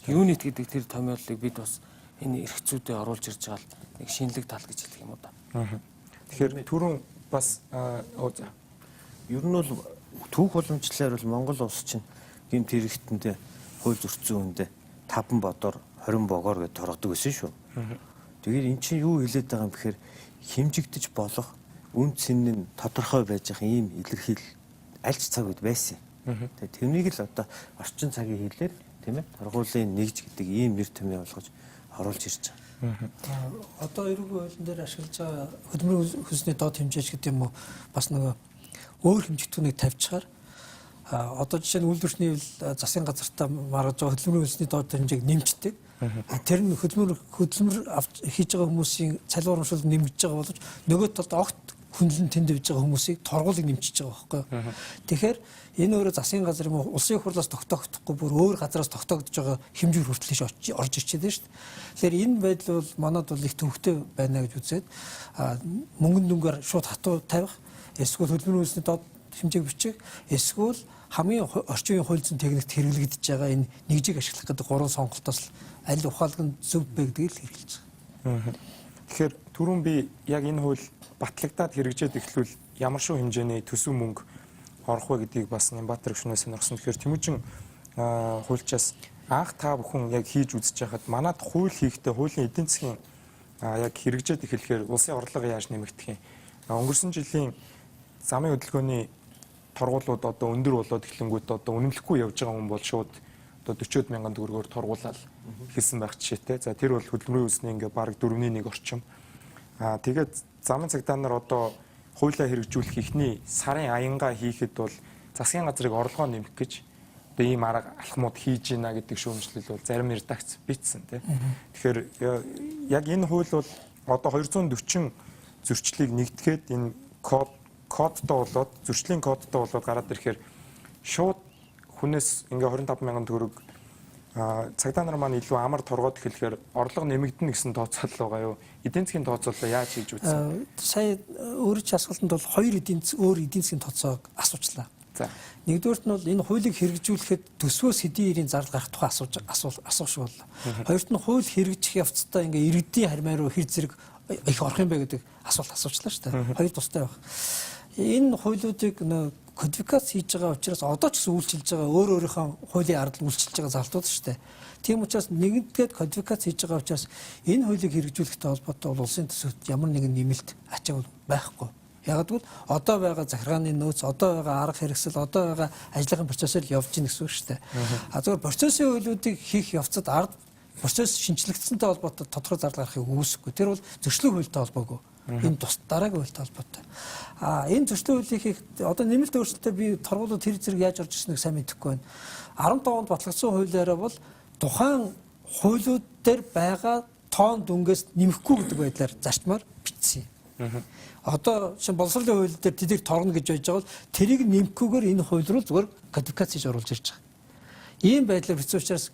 Юнит гэдэг тэр томьёолыг бид бас энэ эрх зүйдээ оруулж ирж байгаа нэг шинэлэг тал гэж хэлэх юм уу да. Тэгэхээр түрүүн бас ер нь бол түүх уламжлалаар бол Монгол улс чинь гэмт хэрэгтэндээ хууль зөрчсөн үндэ 5 бодоор 20 богоор гэж торгодог байсан шүү. Тэгээд эн чинь юу хэлээд байгаа юм бэхээр хэмжигдэж болох үн цэн нь тодорхой байж байгаа ийм илэрхийл альч цаг үед байсан. Тэгээд тэрнийг л одоо орчин цагийн хэлээр тийм ээ торгуулийн нэгж гэдэг ийм нэр томьёо болгож оруулж ирж байгаа. Одоо эрүүгийн хуулийн дээр ашиглаж байгаа хөдөлмөрийн хөлсний доод хэмжээч гэдэг юм уу бас нөгөө өөр хэмжигдэхүүнийг тавьчихаар одоо жишээ нь үйлдвэрчний засгийн газартаа маргаж байгаа хөдөлмөрийн хөлсний доод хэмжээг нэмждэг. Тэр нь хөдөлмөр хийж байгаа хүмүүсийн цалин урамшуул нэмэгдэж байгаа боловч нөгөө талд огт хүнлэн тэнд биж байгаа хүмүүсийг торгуулыг нэмчихэж байгаа байхгүй. Тэгэхээр энэ өөрөө засгийн газар юм уу улсын хурлаас тогтоогдохгүй бүр өөр газараас тогтоогдож байгаа хэмжүүр хүртэл орж ирчээд байна шүү дээ. Тэгэхээр энэ байдал бол манад бол их төвөгтэй байна гэж үзээд мөнгөн дүнгээр шууд хатуу тавих, эсвэл хөдөлмөрийн үндэсний доод хэмжээг бичих, эсвэл хамгийн орчин үеийн хууль зүйн техникт хэрэглэгдэж байгаа энэ нэгжийг ашиглах гэдэг гурван сонголтоос аль ухаалаг нь зөв бэ гэдгийг л хэрэгжилж байгаа. Тэгэхээр түрүүн би яг энэ хууль батлагдаад хэрэгжээд эхлүүл ямар шүү хэмжээний төсөв мөнгө орох вэ гэдгийг бас Нямбатар гүшнээс сонирхсон. Тэгэхээр Тэмүүжин хуульчаас анх та бүхэн яг хийж үзэж байхад манад хууль хийхдээ хуулийн эдийн засгийн яг хэрэгжээд эхлэхээр улсын орлого яаж нэмэгдэх юм? Өнгөрсөн жилийн замын хөдөлгөөний торгуулууд одоо өндөр болоод эхлэнгүүт одоо үнэмлэхгүй явж байгаа хүн бол шууд одоо 40 мянган төгрөгөөр торгуулаад хэлсэн байх жишээтэй. За тэр бол хөдөлмөрийн үндэсний ингээ бараг 4.1 орчим. Тэгээд замын цагдаа нар одоо хуулиа хэрэгжүүлэх ихний сарын аянгаа хийхэд бол засгийн газрыг орлогоо нэмэх гэж одоо ийм арга алхмууд хийж гинэ гэдэг шүүмжлэл бол зарим редакц бичсэн тийм. Тэгэхээр яг энэ хууль бол одоо 240 зөрчлийг нэгтгэхэд энэ кодтой болоод зөрчлийн кодтой болоод гараад ирэхээр шууд хүнээс ингээ 25 мянган төгрөг цагдаа нар маань илүү амар торгоод эхлэхээр орлого нэмэгдэнэ гэсэн тооцоол байгаа юу? Эдийн засгийн тооцоолоо яаж хийж үзсэн? Сая өөрөө ч асуултанд бол хоёр эдийн засгийн тооцоог асуучлаа. За. Нэгдүгээрт нь бол энэ хуулийг хэрэгжүүлэхэд төсвөөс хэдийн ирийн зарал гарах тухай асуух шиг боллоо. Хоёрт нь хууль хэрэгжих явцдаа ингээ иргэдийн харьмаа руу хэр зэрэг их орох юм бэ гэдэг асуулт асуучлаа шүү дээ. Хоёр тустай байх. Энэ хуулиудыг кодификац хийж байгаа учраас одоо ч гэсэн үйлчилж байгаа өөр өөрийнхөө хуулийн ардл үйлчилж байгаа залтууд шүү дээ. Тийм учраас нэгэнтгээд кодификац хийж байгаа учраас энэ хуулийг хэрэгжүүлэхтэй холбоотой бол улсын төсөвт ямар нэгэн нэмэлт ачаал байхгүй. Яг гэвэл одоо байгаа захиргааны нөөц, одоо байгаа арга хэрэгсэл, одоо байгаа ажлын процессыг явж гин гэсэн үг шүү дээ. Зөвхөн процессын хуулиудыг хийх явцад процесс шинжлэгдсэнтэй холбоотой тодорхой зардал гарахыг үүсэхгүй. Тэр бол зөрчлийн хуультай холбоогүй. Энэ тус дараагийн хуультай холбоотой. Энэ зөрчлийн хуулийг хийх одоо нэмэлт өөрчлөлтөд би торгуулиуд тэр зэрэг яаж орж ирснийг сайн мэдэхгүй байна. 15 онд батлагдсан хуулиараа бол тухайн хуулиуд дээр байгаа тоон дүнгээс нэмэхгүй гэдэг байдлаар зарчмаар бичсэн юм. Одоо чинь боловсролын хууль дээр тэдийг торно гэж байж байгаа бол тэрийг нэмэхгүйгээр энэ хууль руу зүгээр кодификац хийж оруулж ирж байгаа. Ийм байдлаар хэцүү учраас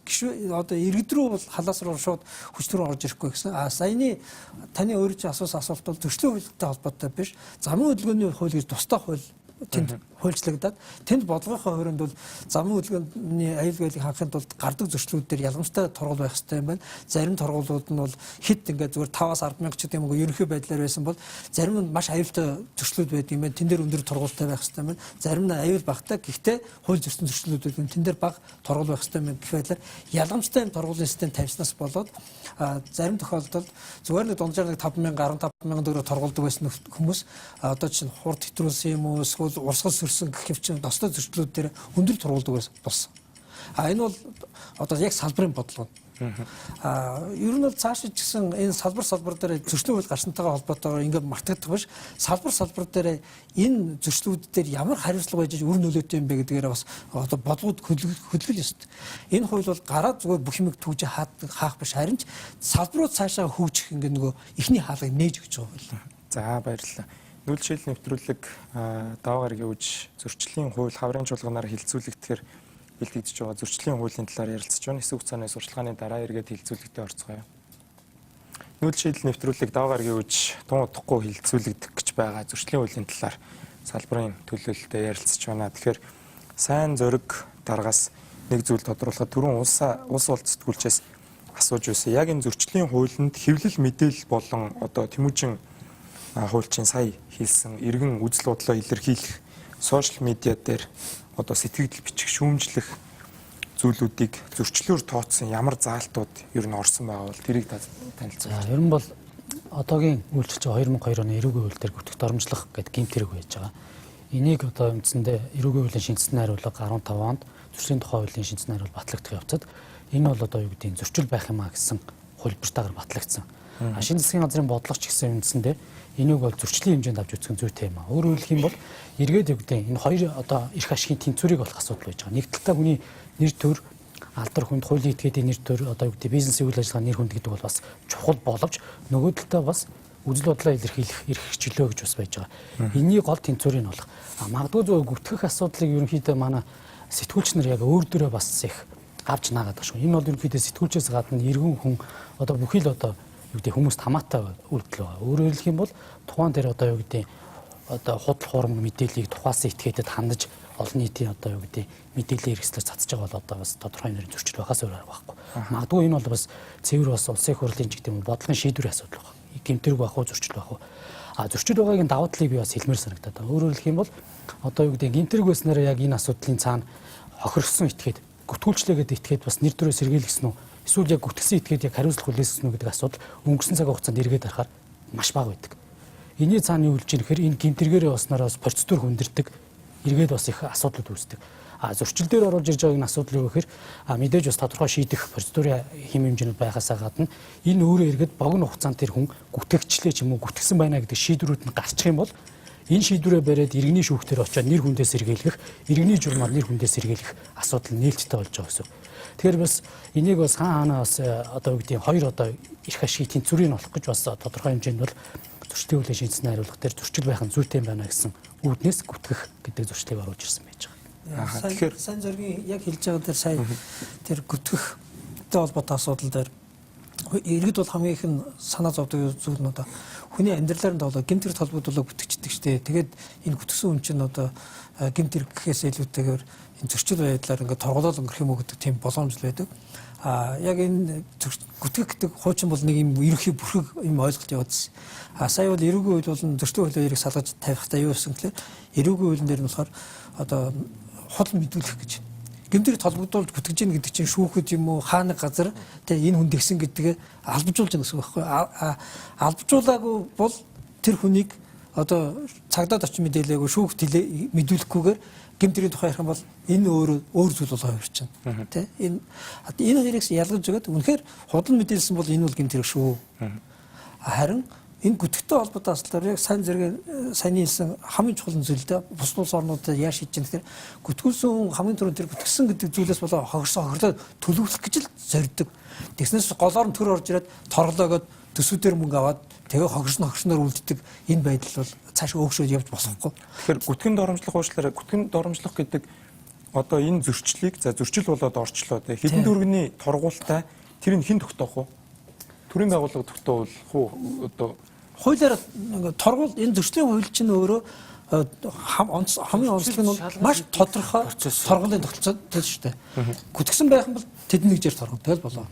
одоо иргэд рүү бол халаас руу шууд хүчрүү орж ирэхгүй гэсэн. Саяны таны өөрөө чинь асуусан асуулт бол зөрчлийн хуультай холбоотой биш. Замын хөдөлгөөний хууль гэж тусдаа хууль тэнд хуульчлагдаад тэнд бодлогынхоо хүрээнд бол замын хөдөлгөөний аюулгүйг хангахын тулд гардаг зөрчлүүд дээр ялгамжтай торгуул байх хэрэгтэй юм байна. Зарим торгуулууд нь бол хит ингээд зүгээр 5-аас 10 мянга ч гэдэг юм уу ерөнхий байдлаар байсан бол зарим нь маш аюултай зөрчлүүд байдаг юм байна. Тэн дээр өндөр торгуултай байх хэрэгтэй юм байна. Зарим нь аюул багтай гэхдээ хууль зөрчсөн зөрчлүүд байдаг юм. Тэн дээр бага торгуул байх хэрэгтэй юм гэх байдлаар ялгамжтай юм торгуулийн систем тавьснаас болоод зарим тохиолдолд зүгээр нэг дунджаар нэг 5 мянга 15 мянган төгрөг торгуулдаг байсан хүмүүс одоо чинь хурд хэтрүүлсэн юм уу эсвэл урсгал сөрсөн гэх юм тостой зөрчлүүд дээр өндөр тургуулдаг болсон. Энэ бол одоо яг салбарын бодлого. Ер нь бол цаашид ч гэсэн энэ салбар дээр зөрчлийн хууль гарсантайгаа холбоотойгоор ингээд мартагдах биш. Салбар дээр энэ зөрчлүүд дээр ямар хариуцлага байж үр нөлөөтэй юм бэ гэдгээрээ бас одоо бодлогод хөдөлгөл ёстой. Энэ хууль бол гараад зүгээр бүх юмыг түүж хаах биш харин ч салбарууд цаашаа хөгжих ингээд нөгөө ихний хаалгыг нээж өгч байгаа хууль. За баярлалаа. Нүүлшил нэвтрүүлэг даваагаар явж зөрчлийн хууль хаврын чуулганаар хилцүүлэгдэхээр бэлтгэж байгаа зөрчлийн хуулийн талаар ярилцж байна. Хэсэг хугацааны сурчлагын дараа эргээд хилцүүлэгтээ орцгоё. Нүүлшил нэвтрүүлэг даваагаар явж тун удахгүй хилцүүлэгдэх гэж байгаа зөрчлийн хуулийн талаар салбарын төлөөлөлтөд ярилцж байна. Тэгэхээр сайн зориг даргаас нэг зүйл тодруулахад түрүүн улс улцтгүүлчээс асууж байсан. Яг энэ зөрчлийн хуулинд хэвлэл мэдээлэл болон одоо Тэмүүжин хуульчин сая хэлсэн иргэн үзэл бодлоо илэрхийлэх сошиал медиа дээр одоо сэтгэгдэл бичих шүүмжлэх зүйлүүдийг зөрчлөөр тооцсон ямар заалтууд ер нь орсон байгаа бол тэрийг танилцуулж. Ер нь бол одоогийн үйлчлж байгаа 2002 оны эрүүгийн хууль дээр гүтгэх дормжлох гэдэг гэмт хэрэг байж байгаа. Энийг одоо үндсэндээ эрүүгийн хуулийн шинжилсэн хариулга 15 онд зөрчлийн тухай хуулийн шинжилсэн хариулга батлагдах явцад энэ бол одоо юу гэдэг нь зөрчил байх юмаа гэсэн хөлбөртөөр батлагдсан. Шинэ засгийн газрын бодлого ч гэсэн үндсэндээ энийг бол зөрчлийн хэмжээнд авч үзэх нь зүйтэй юм аа. Өөрөөр хэлэх юм бол эргээд юу гэдэг энэ хоёр одоо эрх ашигын тэнцвэрийг олох асуудал байж байгаа. Нэг талдаа хүний нэр төр алдар хүнд хуулийн этгээдийн нэр төр одоо юу гэдэг бизнесийн үйл ажиллагааны нэр хүнд гэдэг бол бас чухал боловч нөгөө талдаа бас үзэл бодлоо илэрхийлэх эрх чөлөө гэж бас байж байгаа. Энийний гол тэнцвэрийг нь болох. Магадгүй зөв гүтгэх асуудлыг ерөнхийдөө манай сэтгүүлч нар яг өөр дөрөө бас их авч наагаад байгаа шүү. Энэ бол ерөнхийдөө сэтгүүлчээс гадна иргэн хүн одоо бүхий л одоо юу гэдэг хүмүүст хамаатай үйлдэл байгаа. Өөрөөр хэлэх юм бол тухайн дээр одоо юу гэдэг одоо худал хуурмаг мэдээллийг тухаасан этгээдэд хандаж олон нийтийн одоо юу гэдэг мэдээллийн хэрэгслээр цацж байгаа бол одоо бас тодорхой нэрийн зөрчил байхаас өөр арга байхгүй. Магадгүй энэ бол бас цэвэр бас улсын их хурлын ч гэдэг юм бодлогын шийдвэрийн асуудал байна. Гэмтэрэг байх уу, зөрчил байх уу? Зөрчил байгаагийн давуу талыг би бас хэлмээр санагдаад байна. Өөрөөр хэлэх юм бол одоо юу гэдэг гэмтэрэг байснараа яг энэ асуудлын цаана хохирсон этгээд гүтгүүлчлээгээд этгээд бас нэр төрөө сэргийлгэсэн үү? Эсвэл яг гүтгсэн этгээд яг хариуцлага хүлээсэн үү гэдэг асуудал өнгөрсөн цаг хугацаанд эргээд харахаар маш бага байдаг. Энийний цаана юу болж ийм гэхээр энэ гэмтэргээрээ баснараа бас процедур хүндэрдэг, эргээд бас их асуудлууд үүсдэг. Зөрчил дээр оруулж ирж байгаа энэ асуудал юу гэхээр мэдээж бас тодорхой шийдэх процедурын хэм хэмжээнд байхаасаа гадна энэ өөрөө эргээд богино хугацаанд тэр хүн гүтгэгчлээ ч юм уу гүтгсэн байна гэдэг шийдвэрүүд нь гарчих юм бол энэ шийдвэрээ бариад иргэний шүүхтэр очиод нэр хүндээ сэргийлэх, иргэний журмаар нэр хүндээ сэргийлэх асуудал нээлттэй болж байгаа гэсэн. Тэгэхээр бас энийг бас хаана бас одоо юу гэдэг хоёр одоо эрх ашигын тэнцвэрийг олох гэж бас тодорхой хэмжээнд бол зөрчлийн хүлээн шийдсэн хариулах дээр зөрчил байх нь зүйтэй байна гэсэн үүднээс гүтгэх гэдэг зөрчлийг оруулж ирсэн байж байгаа. Тэгэхээр сайн зөргийн яг хэлж байгаа дээр сая тэр гүтгэхтэй холбоотой асуудал дээр иргэд бол хамгийн их нь санаа зовдөг зүйл нь одоо хүний амьдралаар нь болоо гэмтэрэг толбогдлоо бүтгэждэг штэ. Тэгээд энэ гүтгсэн хүн чинь одоо гэмтэрэг гэхээс илүүтэйгээр энэ зөрчил байдлаар ингээд торголол өнгөрөх юм уу гэдэг тийм боломж л байдаг. Яг энэ гүтгэх гэдэг хуучин бол нэг юм ерөнхий бүрхэг юм ойлголт явуулсан. Сая бол эрүүгийн хууль болон зөрчлийн хуулийн эрийг салгаж тавихтаа юу гэсэн гэхээр эрүүгийн хуулийн дээр нь болохоор одоо худал мэдүүлэх гэж гэмтэрэг толбогдуулж бүтгэж гин гэдэг чинь шүүхэд юм уу хааны газар тэгээ энэ хүн дэгсэн гэдгээ албажуулж байгаа гэсэн үг байхгүй. Албажуулаагүй бол тэр хүнийг одоо цагдаад очиж мэдээлээгүй шүүхт мэдүүлэхгүйгээр гэмтэрийн тухай ярих юм бол энэ өөр зүйл болоо явж байна. Тэ энэ хоёрыг ялгаж өгöd үнэхээр худал мэдээлсэн бол энэ бол гэмтэрэг шүү. Харин энэ гүтгэхтэй холбоотой асуудлаар яг сайн зэрэг саяны хэлсэн хамгийн чухал зүйл дээ. Бус улс орнуудад яаж хийж байгаа гэхээр гүтгүүлсэн хүн хамгийн түрүүнд тэр гүтгсэн гэдэг зүйлээс болоо хохирсоо төлөвлөх гэж л зорддог. Тэгснээс голоор нь төр орж ирээд торглоогоод төсвүүдээр мөнгө аваад тэгээ хохирсноор үлддэг энэ байдал бол цааш өөгшөөд явж болохгүй. Тэгэхээр гүтгэн доромжлох уучлаарай. Гүтгэн доромжлох гэдэг одоо энэ зөрчлийг зөрчил болоод орчлоо. Хэдэн дөрөвний торгуултай тэр нь хэн тогтоох вэ? Төрийн байгууллага тогтоох уу? Одоо хуулиар торгуул энэ зөрчлийн хууль чинь өөрөө хамгийн онцлог нь маш тодорхой торгуулын тогтолцоо тэл шүү дээ. Гүтгсэн байх юм бол тэдэн нэгжээр торгох тэгэл болоо.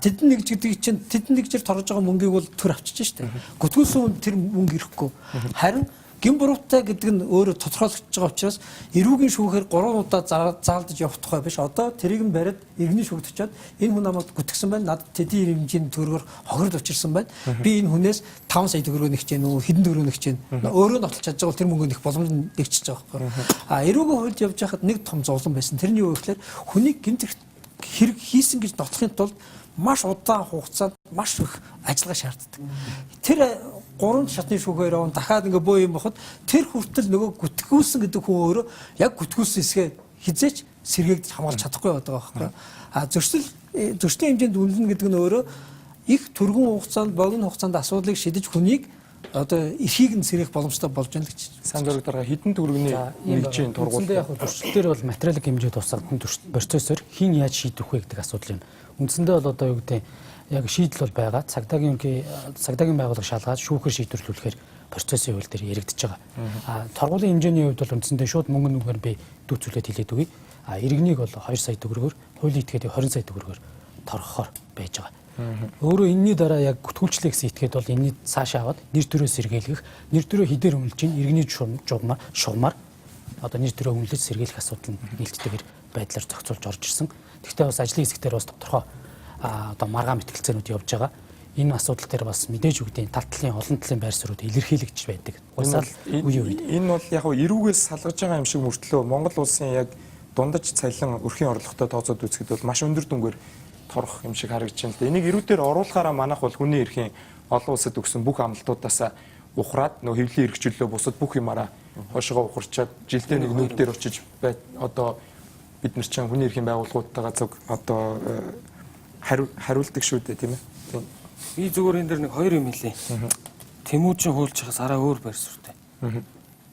Тэдэн нэгж гэдэг чинь тэдэн нэгжээр торгож байгаа мөнгийг бол төр авчиж шүү дээ. Гүтгүүлсэн хүн тэр мөнгө ирэхгүй. Харин гин буруутай гэдэг нь өөрөө тодорхойлогдож байгаа учраас эрүүгийн шүүхээр 3 удаа заалдаж явах тухай биш. Одоо тэрийг нь бариад иргэний шүүгт очиод энэ хүн намайг гүтгэсэн байна. Надад тэдний хэмжээний төгрөгөөр хохирд учирсан байна. Би энэ хүнээс 5 сая төгрөгөө нэгч гэнэ үү, хэдэн төгрөгөө нэгч гэнэ. Өөрөө нь отолж чадж байгаа бол тэр мөнгөө нэх боломж нэгчж байгаа байхгүй. Эрүүгийн хуульд явж байхад нэг том зовлон байсан. Тэрний юу гэхээр хүнийг гэмтэрх хэрэг хийсэн гэж нотлохын тулд маш удаан хугацаанд маш их ажиллагаа шаарддаг. Тэр 3 шатны шүүхээр явна дахиад ингээ боо юм боход тэр хүртэл нөгөө гүтгүүлсэн гэдэг хүн өөрөө яг гүтгүүлсэн хэсгээ хизээч сэргээгдэж хамгаалж чадахгүй байдаг байхгүй. Зөрчлийн хэмжээнд үнэлнэ гэдэг нь өөрөө их түргэн хугацаанд богино хугацаанд асуудлыг шийдэж хүнийг одоо эрхийг нь сэргээх боломжтой болж байна гэж. Сайн зөрөг дараа хідэн төгрөгийн нэгжийн тургуултай. Яг зөрчлөлтөр бол материалын хэмжээ тусгасан процессор хин яаж шийдэх вэ гэдэг асуудал юм. Үндсэндээ бол одоо юу гэдэг яг шийдэл бол байгаа. Цагдаагийн байгууллага шалгаад шүүхээр шийдвэрлүүлэхээр процессын хууль дээр яригдчихэж байгаа. Торгуулийн хэмжээний хувьд бол үндсэндээ шууд мөнгө нүгээр би дүүцүүлээд хэлээд үгүй. Иргэнийг бол 2 сая төгрөгөөр, хуулийн этгээдийг 20 сая төгрөгөөр торгохоор байж байгаа. Өөрөө энэний дараа яг гүтгүүлчлээ гэсэн этгээд бол энэний цаашаа аваад нэр төрөө сэргийлгэх, нэр төрөө хідээр үнэлж ийн иргэний шугамар одоо нэр төрөө үнэлж сэргийлэх асуудал нь нээлттэйгээр байдлаар зохицуулж орж ирсэн. Гэхдээ бас ажлын хэсгээр бас тодорхой одоо маргаан мэтгэлцээнүүд явж байгаа. Энэ асуудал дээр бас мэдээж үгдийн тал талын олон талын байр суурьуд илэрхийлэгдэж байдаг. Энэ бол яг эрүүгээс салгаж байгаа юм шиг мөртлөө Монгол улсын яг дундаж цалин өрхийн орлоготой тооцоод үзэхэд бол маш өндөр дүнгээр торох юм шиг харагдаж байна л да. Энийг эрүүдээр оруулахаараа манайх бол хүний эрхийн олон улсад өгсөн бүх амлалтуудаасаа ухраад нөө хэвлэлийн эрхчлөлөө бусад бүх юмараа хошгоо ухарчаад жилдээ нэг нүд дээр очиж одоо бид нар чинь хүний эрхийн байгууллагуудтайгаа зөв одоо хариулдаг шүү дээ тийм ээ. Би зүгээр энэ дэр нэг 2 юм хэлье. Тэмүүжин хуульч хас арай өөр байр суурьтай.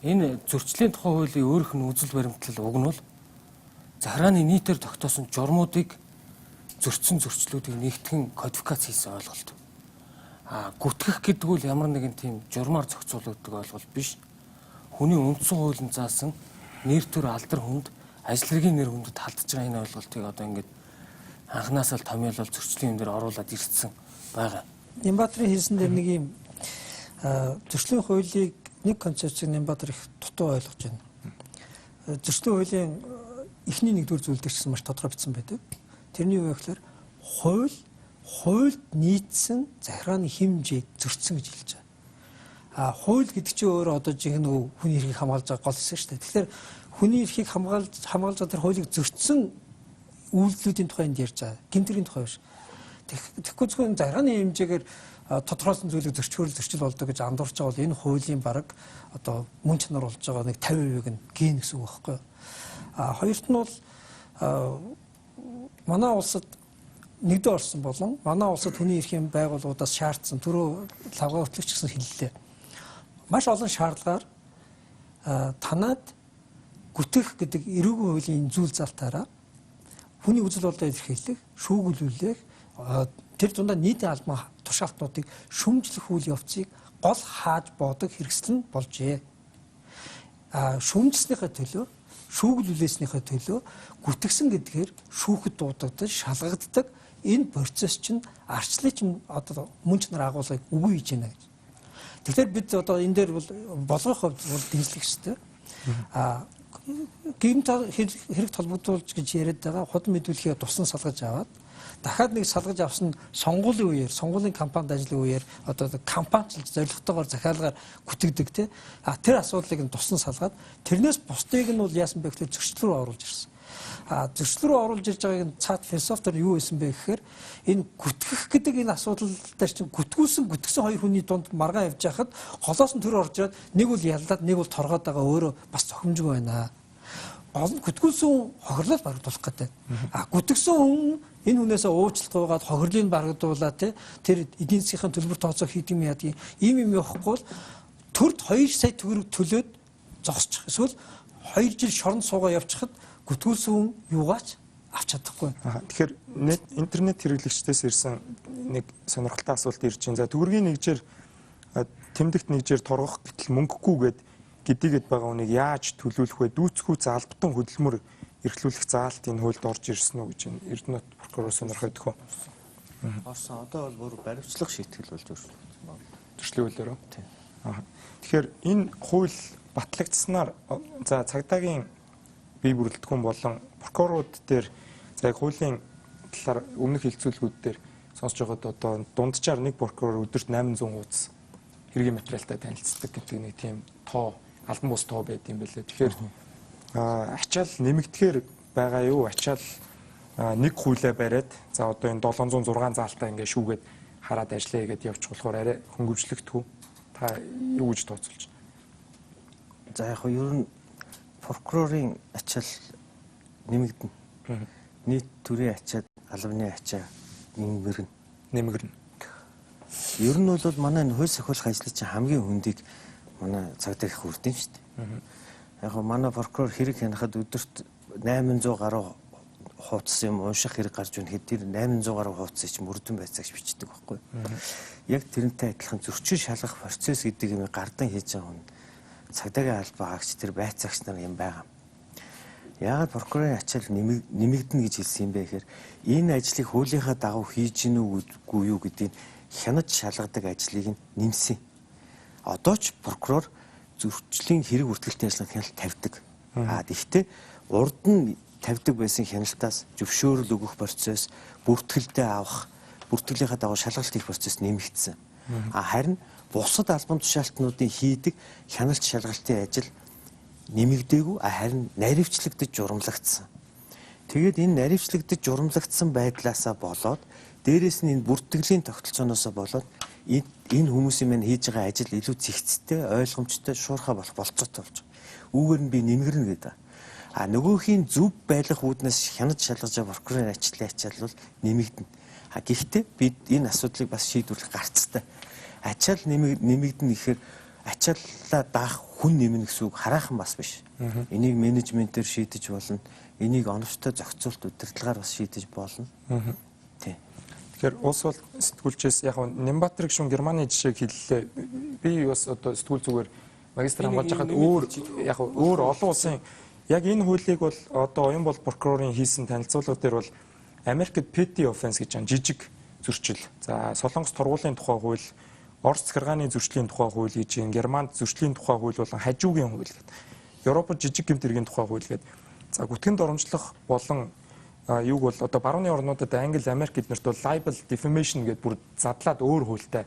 Энэ зөрчлийн тухай хуулийн өөрийнх нь үзэл баримтлал уг нь бол захирааны нийтээр тогтоосон журмуудыг зөрчсөн зөрчлүүдийг нэгтгэн кодификац хийсэн ойлголт. Гүтгэх гэдэг үл ямар нэгэн тийм журмаар зохицуулдаг ойлголт биш. Хүний үндсэн хуулийн заасан нэр төр алдар хүнд ажил хэргийн нэр хүндэд халдж байгаа энэ ойлголтыг одоо ингээд анханасаа л томьёолол зөрчлийн юм дээр оруулаад ирсэн байгаа. Нямбатрын хэлсэн дээр нэг юм зөрчлийн хуулийг нэг концепцийг Нямбатар их дутуу ойлгож байна. Зөрчлийн хуулийн эхний нэгдүгээр зүйл дээр ч маш тодорхой бичсэн байдаг. Тэрний юу вэ гэхээр хуульд нийцсэн захирааны хэмжээг зөрчсөн гэж хэлж байгаа. Хууль гэдэг чинь өөрөө одоо жинхэнэ хүний эрхийг хамгаалж байгаа гол хэсэг шүү дээ. Тэгэхээр хүний эрхийг хамгаалж байгаа тэр хуулийг зөрчсөн үйлдэлүүдийн тухай энд ярьж байгаа. Гэмтрийн тухай биш. Тэгэхгүй зөвхөн захирааны хэмжээгээр тодорхойлсон зүйлийг зөрчил болдог гэж андуурч байгаа бол энэ хуулийн бараг одоо мөн чанар болж байгаа нэг 50% нь ген гэсэн үг байхгүй юу? Хоёрт нь бол манай улсад нэгдээ орсон болон манай улсад хүний эрхийн байгууллагуудаас шаардсан түрүү лавга хөтлөгч гэсэн хэллээ. Маш олон шаардлагаар танаад гүтэх гэдэг эрүүгийн хуулийн зүйл залтаараа хүний үзэл бодлоо илэрхийлэх, шүүгүүлүүлэх, тэр дундаа нийтийн албан тушаалтнуудыг шүмжлэх үйл явцыг гол хааж боодог хэрэгсэл нь болжээ. Шүмжлэснийхээ төлөө, шүүгүүлүүлснийхээ төлөө гүтгсэн гэдгээр шүүхэд дуудагдаж, шалгагддаг энэ процесс чинь арчлыг чинь одоо мөн чанар агуулгыг үгүй хийж байна гэж. Тэгэхээр бид одоо энэ дээр болгох хувьд дэмжлэх хэрэгтэй. Гэмт хэрэг толбогдуулж гэж яриад байгаа худал мэдүүлэхийг тусан салгаж аваад дахиад нэг салгаж авсан сонгуулийн үеэр, сонгуулийн кампанид ажиллах үеэр одоо кампанилж зорилготойгоор захиалгаар гүтгдэг тий. Тэр асуудлыг нь тусан салгаад тэрнээс бусдыг нь бол яасан бэ гэхээр зөрчил рүү оруулж ирсэн. Зөрчил рүү оруулж ирж байгааг нь цаад философиор юу байсан бэ гэхээр энэ гүтгэх гэдэг энэ асуудал дээр чинь гүтгсэн хоёр хүний дунд маргаан явж байхад голоос нь төр орж ирээд нэг бол яллаад нэг бол торгоод байгаа өөрөө бас цохимжгүй байна. Гол нь гүтгүүлсэн хүн хохирлол барагдуулах гэдэг. Гүтгсэн хүн энэ хүнээсээ уучлалт гуйгаад хохирлыг барагдуулаад тэр эдийн засгийн төлбөр тооцоо хийдэг юм яадаг ийм юм явахгүй бол төрд 2 сая төгрөг төлөөд зогсчих. Эсвэл 2 жил шоронд суугаа явчихад гүтгүүлсэн хүн юугаач авч чадахгүй. Тэгэхээр интернет хэрэглэгчдээс ирсэн нэг сонирхолтой асуулт ирж байна. За төгрөгийн нэгжээр тэмдэгт нэгжээр торгох гэтэл мөнгөгүйгээд гэдийгэд байгаа хүнийг яаж төлөвлөх вэ? Дүүцгүй залбтан хөдөлмөр эрхлүүлэх заалт энэ хуульд орж ирсэн үү гэж Эрдэнэт прокурор сонирхоод өгөө. Орсон. Одоо бол бүр баримтлах шийтгэл болж өршөлт. Зөрчлийн хуулиараа. Тэгэхээр энэ хууль батлагдсанаар за цагдаагийн бие бүрэлдэхүүн болон прокурорууд дээр за яг хуулийн талаар өмнөх хэлцүүлгүүд дээр сонсож байгаад одоо дунджаар нэг прокурор өдөрт 800 хуудас хэргийн материалтай танилцдаг гэдэг нэг тийм тоо албан бус тоо байд юм байлээ. Тэгэхээр ачаал нэмэгдэхээр байгаа юу? Ачаал нэг хуулиа бариад за одоо энэ 706 заалтаа ингээ шүүгээд хараад ажиллая гэдээ явчих болохоор арай хөнгөвчлөгдөх үү? Та юу гэж тооцоолж байна? За яг ер нь прокурорын ачаал нэмэгдэнэ. Нийт төрийн ачаад албаны ачаа нэмэгдэнэ. Ер нь бол манай хууль сахиулах ажлын чинь хамгийн хүндийг манай цагдаа их хүрдэв шүү дээ. Яг манай прокурор хэрэг хянахад өдөрт 800 гаруй хуудас юм унших хэрэг гарч ирнэ хэд тэр 800 гаруй хуудасыг чинь мөрдөн байцаагч бичдэг байхгүй. Яг тэрнтэй адилхан зөрчил шалгах процесс гэдэг юм гардан хийж байгаа хүн цагдаагийн албаагч тэр байцаагч нар юм байгаа. Яагаад прокурорын ачаал нэмэгдэнэ гэж хэлсэн юм бэ гэхээр энэ ажлыг хуулийнхаа дагуу хийж гин үгүй юу гэдгийг хянаж шалгадаг ажлыг нэмсэн. Одоо ч прокурор зөрчлийн хэрэг үртгэлтийн ажиллагаанд хяналт тавьдаг. Гэхдээ урд нь тавьдаг байсан хяналтаас зөвшөөрөл өгөх процесс, бүртгэлдээ авах, бүртгэлийнхаа дагуу шалгалт хийх процесс нэмэгдсэн. Харин бусад албан тушаалтнуудын хийдэг хяналт шалгалтын ажил нэмэгдээгүй, харин наривчлагдаж журамлагдсан. Тэгээд энэ наривчлагдаж журамлагдсан байдлаасаа болоод дээрээс нь энэ бүртгэлийн тогтолцооноосоо болоод энэ хүмүүсийн мань хийж байгаа ажил илүү зэгцтэй, ойлгомжтой, шуурхай болох болцоотой болж байгаа. Үүгээр нь би нэмгэрнэ гэдэг. Нөгөөхийн зөв байлгах үүднээс хянаж шалгаж байгаа прокурорын ачаал бол нэмэгдэнэ. Гэхдээ бид энэ асуудлыг бас шийдвэрлэх гарцтай. ачаал нэмэгдэн гэхээр ачааллаа даах хүн нэмнэ гэсэн үг хараахан бас биш. Энийг менежментээр шийдэж болно. Энийг оновчтой зохицуулт удирдлагаар бас шийдэж болно. Тий. Тэгэхээр улс бол сэтгүүлчээс яг Нямбатар гишүүн Германы жишээг хэллээ. Би бас одоо сэтгүүл зүгээр магистр хамгаалж байхад өөр олон улсын яг энэ хуулийг бол одоо оюун бол прокурорын хийсэн танилцуулга дээр бол Америкт petty offense гэж байна. Жижиг зөрчил. За Солонгос тургуулийн тухай хууль, Орос захиргааны зөрчлийн тухай хууль гэж байна. Германд зөрчлийн тухай хууль болон хажуугийн хууль гэдэг. Европод жижиг гэмт хэргийн тухай хууль гэдэг. За гүтгэн доромжлох болон юуг бол одоо барууны орнуудад Англи, Америк эднэрт бол libel defamation гэдэг бүр задлаад өөр хуультай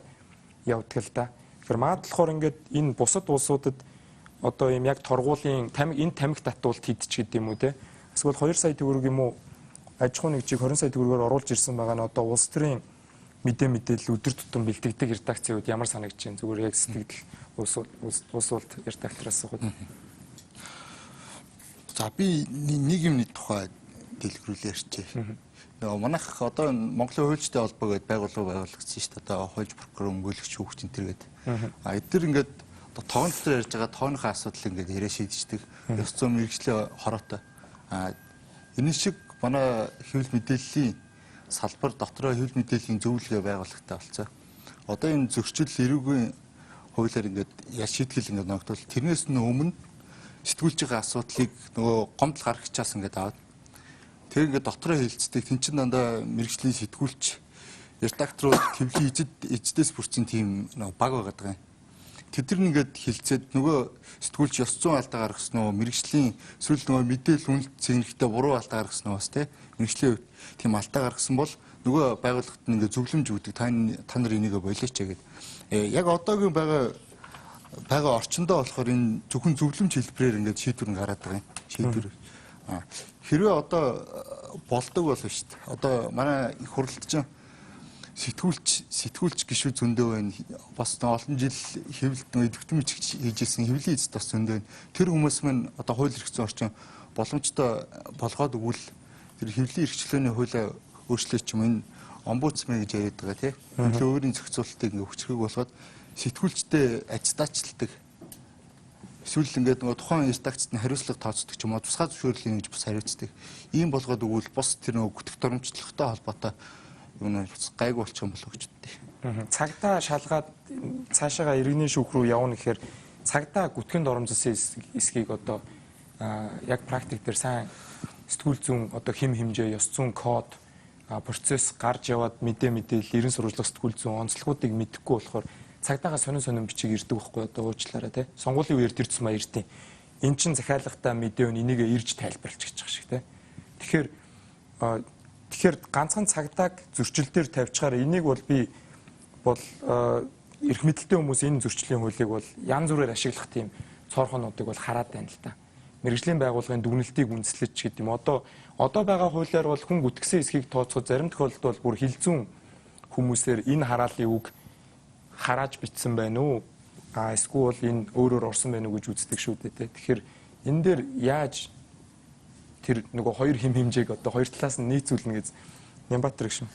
явдаг л да. Тэгэхээр магадлахаар ингээд энэ бусад улсуудад одоо юм яг торгуулийн энэ тамхи татуулт хийдэж гэдэг юм уу те. Эсвэл 2 сая төгрөг юм уу аж ахуйн нэгжийг 20 сая төгрөгөөр оруулж ирсэн байгаа нь одоо улс төрийн мэдээлэл өдөр тутам бэлтгэдэг редакцийн үед ямар санагдаж байна? Зүгээр яг сэтгэл улс улд редактороос хууд. За би нэг юмны тухай дэлгэрүүлээ ярьчих. Нөгөө манайх одоо Монголын хуульчтай холбоо гэдэг байгууллага байгуулагдсан шүү дээ. Одоо хуульч прокурор өмгөөлөгч хүүхч энэ төр гэдэг. Эдгээр ингээд тоон дотор ярьж байгаа тооныхоо асуудал ингээд яриа шийдчихдэг. Ёс зүйн мэргэжлийн хороотой. Энэ шиг манай хэвлэл мэдээллийн салбар дотроо хэвлэл мэдээллийн зөвлөгөө байгууллагатай болцоо. Одоо энэ зөрчил эрүүгийн хуулиар ингээд яш шийтгэл ингээд ногдвол тэрнээс өмнө сэтгүүлчийн асуудлыг нөгөө гомдол гаргахчаас ингээд аваад тэр ингээд дотроо хилцдэг. Тэн чин дандаа мэргэжлийн сэтгүүлч редакторууд хэвлэлийн эждээс бүрцэн тийм нөгөө баг байгаад байгаа юм. Тэд нар ингээд хилцээд нөгөө сэтгүүлч ёс зүйн алдаа гаргасан уу, мэргэжлийн эсвэл нөгөө мэдээлэл үнэлт цэгнэхтэй буруу алдаа гаргасан уу бас мэргэжлийн хувьд тийм алдаа гаргасан бол нөгөө байгууллагт нь ингээд зөвлөмж өгдөг. Та нар энийг болооч гэдэг. Яг одоогийн байгаа орчиндөө болохоор энэ зөвхөн зөвлөмж хэлбэрээр ингээд шийдвэр гараад байгаа юм. Шийдвэр. Хэрвээ одоо болдог бол шүү дээ. Одоо манай их хурлч сэтгүүлч гишүүд зөндөө байна. Бас олон жил хэвлэлд идэвхтэй мичгч хийжсэн хэвлэлийн эзэд бас зөндөө байна. Тэр хүмүүс маань одоо хууль эрх зүйн орчин боломжтой болгоод өгвөл тэр хэвлэлийн эрхчлөөний хуулиа өөрчлөөч юм энэ омбудсмен гэж яриад байгаа тийм. Хэвлэлийн өөрийн зохицуулалтыг ингээ хүчрхэг болгоод сэтгүүлчтэй аттестатчилдаг. Эсвэл ингээд нөгөө тухайн редакцид нь хариуцлага тооцдог ч юм уу тусгай зөвшөөрлийг гэж бас хариуцдаг. Ийм болгоод өгвөл бос тэр нөгөө гүтгэх доромжлогтой холбоотой юм гайгүй болчих юм болов гэж боддیں۔ Цагдаа шалгаад цаашаага иргэний шүүх рүү явна гэхээр цагдаа гүтгэн доромжлсон эсхийг одоо яг практик дээр сайн сэтгүүл зүүн одоо хэм хэмжээ, ёс зүйн код, процесс гарч яваад мэдээлэл, ерэн сурвалжлах сэтгүүл зүүн онцлогуудыг мэдэхгүй болохоор цагдаагаа сонин бичиг ирдэг байхгүй одоо уучлаарай тий. Сонгуулийн үеэр тэр цэсмаа ирдیں۔ Эн чин захиалагтай мэдээ өн энийг ирж тайлбарлаж гэж байгаа шиг тий. Тэгэхээр ганцхан цагдааг зөрчил дээр тавьчихаар энийг бол би бол эрх мэдэлтэй хүмүүс энэ зөрчлийн хуулийг бол янз бүрээр ашиглах тийм цорхонуудыг бол хараад байна л да. Мэргэжлийн байгууллагын дүгнэлтийг үндэслэж гэдэг юм. Одоо байгаа хуулиар бол хүн гүтгсэн эсхийг тооцоход зарим тохиолдолд бол бүр хилцүүн хүмүүсээр энэ хараалын үг харааж бичсэн байна уу? Эсвэл энэ өөрөөр орсон байна уу гэж үздэг шүү дээ. Тэгэхээр энэ дээр яаж тэр нөгөө хоёр хэм хэмжээг одоо хоёр талаас нь нийцүүлнэ гэж Нямбатар гişүн.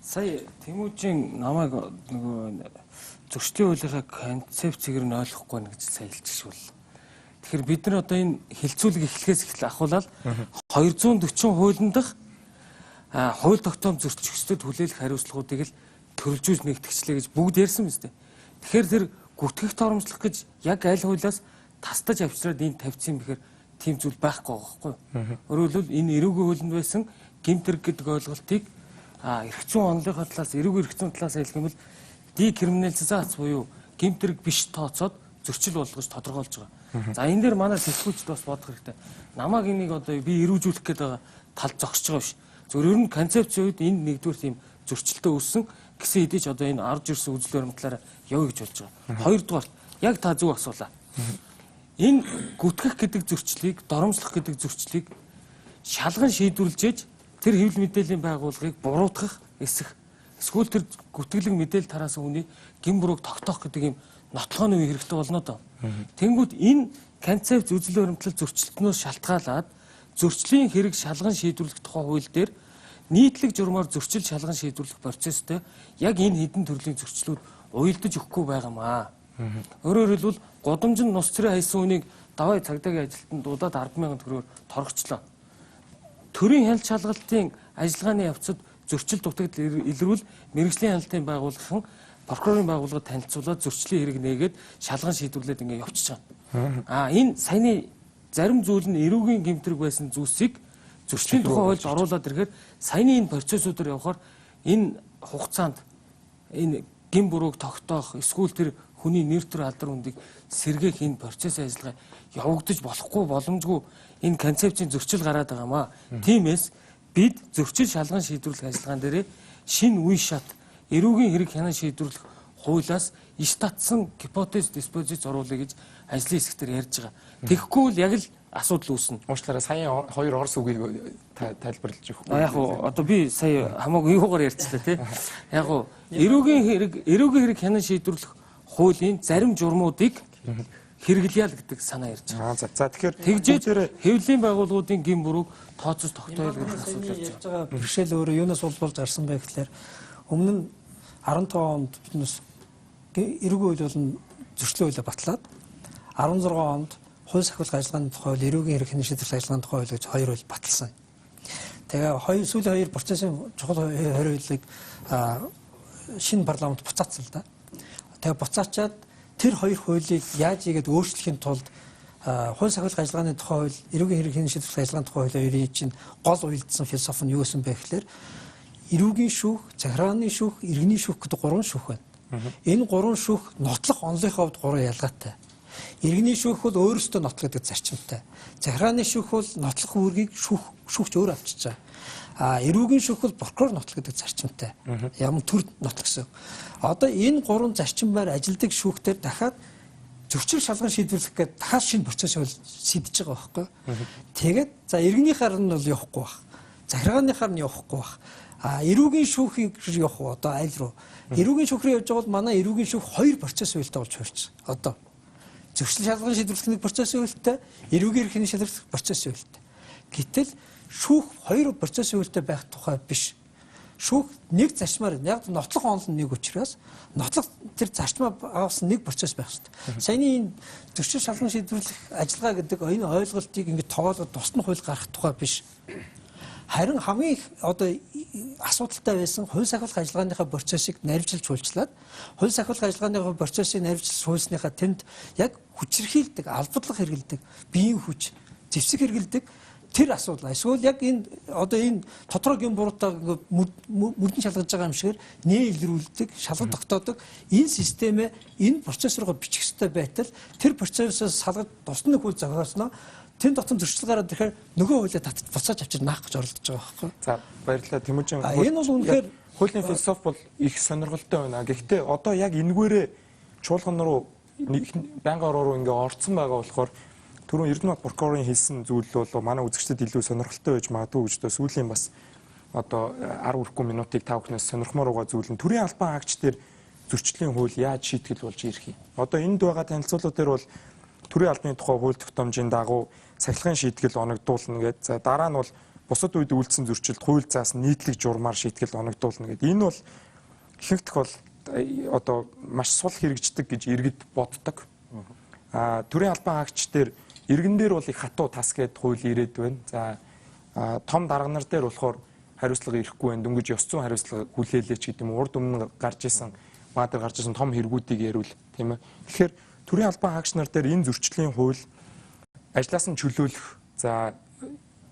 Сая Тэмүүжийн намайг нөгөө зөрчлийн хуулийнхаа концепцийг нь ойлгохгүй нэ гэж сая хэлчихшүүл. Тэгэхээр бид нар одоо энэ хилцүүлэг эхлэхээс эхлээ ахуулаад 240 хуулийн дах хууль тогтоом зөрчигчдөд хүлээлгэх хариуцлагуудыг л төрөлжүүлж нэгтгэжлээ гэж бүгд ярьсан биз дээ. Тэгэхээр тэр гүтгэх торомжлох гэж яг аль хуулиас тастаж авчираад энэ тавьчихсан бэхээр тийм зүйл байхгүй байгаа байхгүй. Өөрөөр хэлбэл энэ эрүүгийн хуулинд байсан гэмтэрэг гэдэг ойлголтыг эрх зүйн онолынхоо талаас эрүүгийн эрх зүйн талаас хэлэх юм бол декриминализац буюу гэмтэрэг биш тооцоод зөрчил болгож тодорхойлж байгаа. За энэ дээр манай сэтгүүлчд бас бодох хэрэгтэй. Намайг энийг одоо би эрүүжүүлэх гээд байгаа тал зогсож байгаа биш. Зөвхөн ер нь концепцийн үед энэ нэгдүгээр тийм зөрчилтэй үүссэн гэсэн хэдий ч одоо энэ орж ирсэн үзэл баримтлаараа явъя гэж болж байгаа. Хоёрдугаар яг та зөв асуулаа. Энэ гүтгэх гэдэг зөрчлийг, доромжлох гэдэг зөрчлийг шалган шийдвэрлэж тэр хэвлэл мэдээллийн байгууллагыг буруутгах эсвэл тэр гүтгэлэг мэдээлэл тараасан хүний гин бурууг тогтоох гэдэг юм нотлооны үе хэрэгтэй болно доо. Тэнгүүд энэ концепц үзэл баримтлал зөрчилтнөөс шалтгаалаад зөрчлийн хэрэг шалган шийдвэрлэх тухай хууль дээр нийтлэг журмаар зөрчил шалган шийдвэрлэх процесстэй яг энэ хэдэн төрлийн зөрчлүүд уялдаж өгөхгүй байгаамаа. Өөрөөр хэлбэл годомж нь нус цэрэг хайсан хүнийг даваа цагдаагийн ажилтнанд дуудаад 10,000 төгрөгөөр торгочлоо. Төрийн хяналт шалгалтын ажиллагааны явцад зөрчил дутагдал илрүүл мэрэгжлийн хяналтын байгууллагын прокурорын байгууллагад танилцуулаад зөрчлийн хэрэг нээгээд шалган шийдвэрлээд ингэ явчихж байгаа. Энэ саяны зарим зүйл нь эрүүгийн гэмтрэг байсан зүйлсийг зөрчлийн тухай хуульд оруулаад ирэхэд саяны энэ процессуудаар явахаар энэ хугацаанд энэ гин бурууг тогтоох эсвэл тэр хүний нэр төр алдар хүндийг сэргээх энэ процесс ажиллагаа явагдаж болохгүй боломжгүй энэ концепцийн зөрчил гараад байгаамаа. Тиймээс бид зөрчил шалган шийдвэрлэх ажиллагаан дээр шинэ үе шат эрүүгийн хэрэг хянан шийдвэрлэх хуулиас иш татсан гипотез диспозиц оруулъя гэж ажлын хэсгээр ярьж байгаа. Тэгэхгүй бол яг л асуудал үүснэ. Уучлаарай, сая хоёр орос үгийг тайлбарлаж өгөх. Яг уу одоо би сая хамаагүй юугаар ярьчлаа тий. Яг уу эрүүгийн хэрэг хянан шийдвэрлэх хуулийн зарим журмуудыг хэрэглэе л гэдэг санаа ярьж байгаа. За тэгэхээр тэгжээд хэвлэлийн байгууллагуудын гин бурууг тооцож тогтоё гэдэг асуудал ярьж байгаа. Бэрхшээл өөрөө юунаас улбулж гарсан бэ гэхээр өмнө нь 15 онд биднээс эрүүгийн хууль болон зөрчлийн хуулиа батлаад 16 онд хууль сахиулах ажиллагааны тухай хууль, эрүүгийн хэрэг хянан шийдвэрлэх ажиллагааны тухай хууль гэж хоёр хууль баталсан. Тэгээ сүүлийн хоёр процессын чухал хоёр хуулийг шинэ парламент буцаацсан л да. Тэгээ буцаачаад тэр хоёр хуулийг яаж ийгээд өөрчлөхийн тулд хууль сахиулах ажиллагааны тухай хууль, эрүүгийн хэрэг хянан шийдвэрлэх ажиллагааны тухай хуулийн чинь гол уялдсан философи нь юу гэсэн бэ гэхээр эрүүгийн шүүх, захиргааны шүүх, иргэний шүүх гэдэг гурван шүүх байна. Энэ гурван шүүх нотлох онлынхаа хувьд гурван ялгаатай. Иргэний шүүх бол өөрөөсөө нотлох гэдэг зарчимтай. Захиргааны шүүх бол нотлох үүргийг шүүгч өөр авчиж байгаа. Эрүүгийн шүүх бол прокурор нотлох гэдэг зарчимтай. Ямар төр нотлох гэсэн. Одоо энэ гурван зарчимаар ажилдаг шүүхтэр дахиад зөрчил шалган шийдвэрлэх гэдэг дахиад шинэ процесс шийдэж байгаа байхгүй. Тэгээд за иргэнийхаар нь бол явахгүй баг. Захиргааныхаар нь явахгүй баг. Эрүүгийн шүүхийг явах уу одоо аль руу? Эрүүгийн шүүх рүү явж байгаа бол манай эрүүгийн шүүх хоёр процесс үйлдэл болж хувирч. Одоо зөрчил шалган шийдвэрлэх процесс үйлдэлтэй, эрүүгийн хэрэг шийдвэрлэх процесс үйлдэлтэй. Гэтэл шүүх хоёр процесс үйлдэлтэй байх тухай биш. Шүүх нэг зарчмаар яг нотлох онол нь нэг учраас нотлох тэр зарчмаа авсан нэг процесс байх хэрэгтэй. Саяны энэ зөрчил шалган шийдвэрлэх ажиллагаа гэдэг энэ ойлголтыг ингэ тоолоод тусна хууль гаргах тухай биш. Харин хамгийн одоо асуудалтай байсан хууль сахиулах ажиллагааныхаа процессыг наривчилж хуульчлаад хууль сахиулах ажиллагааныхаа процессыг наривчилж хуульсныхаа тэнд яг хүчирхийлдэг, албадлах хэрэгэлдэг, биеийн хүч, зэвсэг хэрэгэлдэг тэр асуудал. Эсвэл яг энэ одоо энэ тодорхой гин буруутаа мөрдөн шалгаж байгаа юм шигээр нээлрүүлдэг, шалгаж тогтоодог энэ системээ энэ процессороо бичих ёстой байтал тэр процессоос салгаж тусны хууль зохиосноо тэн дотор зөрчил гараад ирэхээр нөгөө хуулиа татаж буцааж авчир наах гэж оролдож байгаа байхгүй. За баярлалаа Тэмүүжин. Энэ бол үнэхээр хуулийн философи бол их сонирхолтой байна. Гэхдээ одоо яг энэгээрээ чуулган руу байнгын ороо руу ингээ орцсон байгаа болохоор түрүүн Эрдэнэбат прокурорын хэлсэн зүйл бол манай үзэгчдэд илүү сонирхолтой байж магадгүй гэж сүүлийн бас одоо 10 хүрэхгүй минутыг та бүхнээс сонирхмоор байгаа зүйл нь төрийн албан хаагч дээр зөрчлийн хууль яаж шийтгэл болж ирэх юм. Одоо энд байгаа танилцуулгууд дээр бол төрийн албаны тухай хууль тогтоомжийн дагуу сахилгын шийтгэл оногдуулна гэдэг. За дараа нь бол бусад үед үйлдсэн зөрчилд хууль заасан нийтлэг журмаар шийтгэл оногдуулна гэдэг. Энэ бол ихэнх тохиолдолд одоо маш сул хэрэгждэг гэж иргэд боддог. Төрийн албан хаагч дээр иргэн дээр бол их хатуу тас гэдэг хууль ирээд байна. За том дарга нар дээр болохоор хариуцлага ирэхгүй байна. Дөнгөж ёс зүйн хариуцлага хүлээлээч гэдэг юм. Урд өмнө гарч исэн маадар гарч исэн том хэрэгүүдийг ярил тийм ээ. Тэгэхээр төрийн албан хаагч нар дээр энэ зөрчлийн хууль ажлаас нь чөлөөлөх за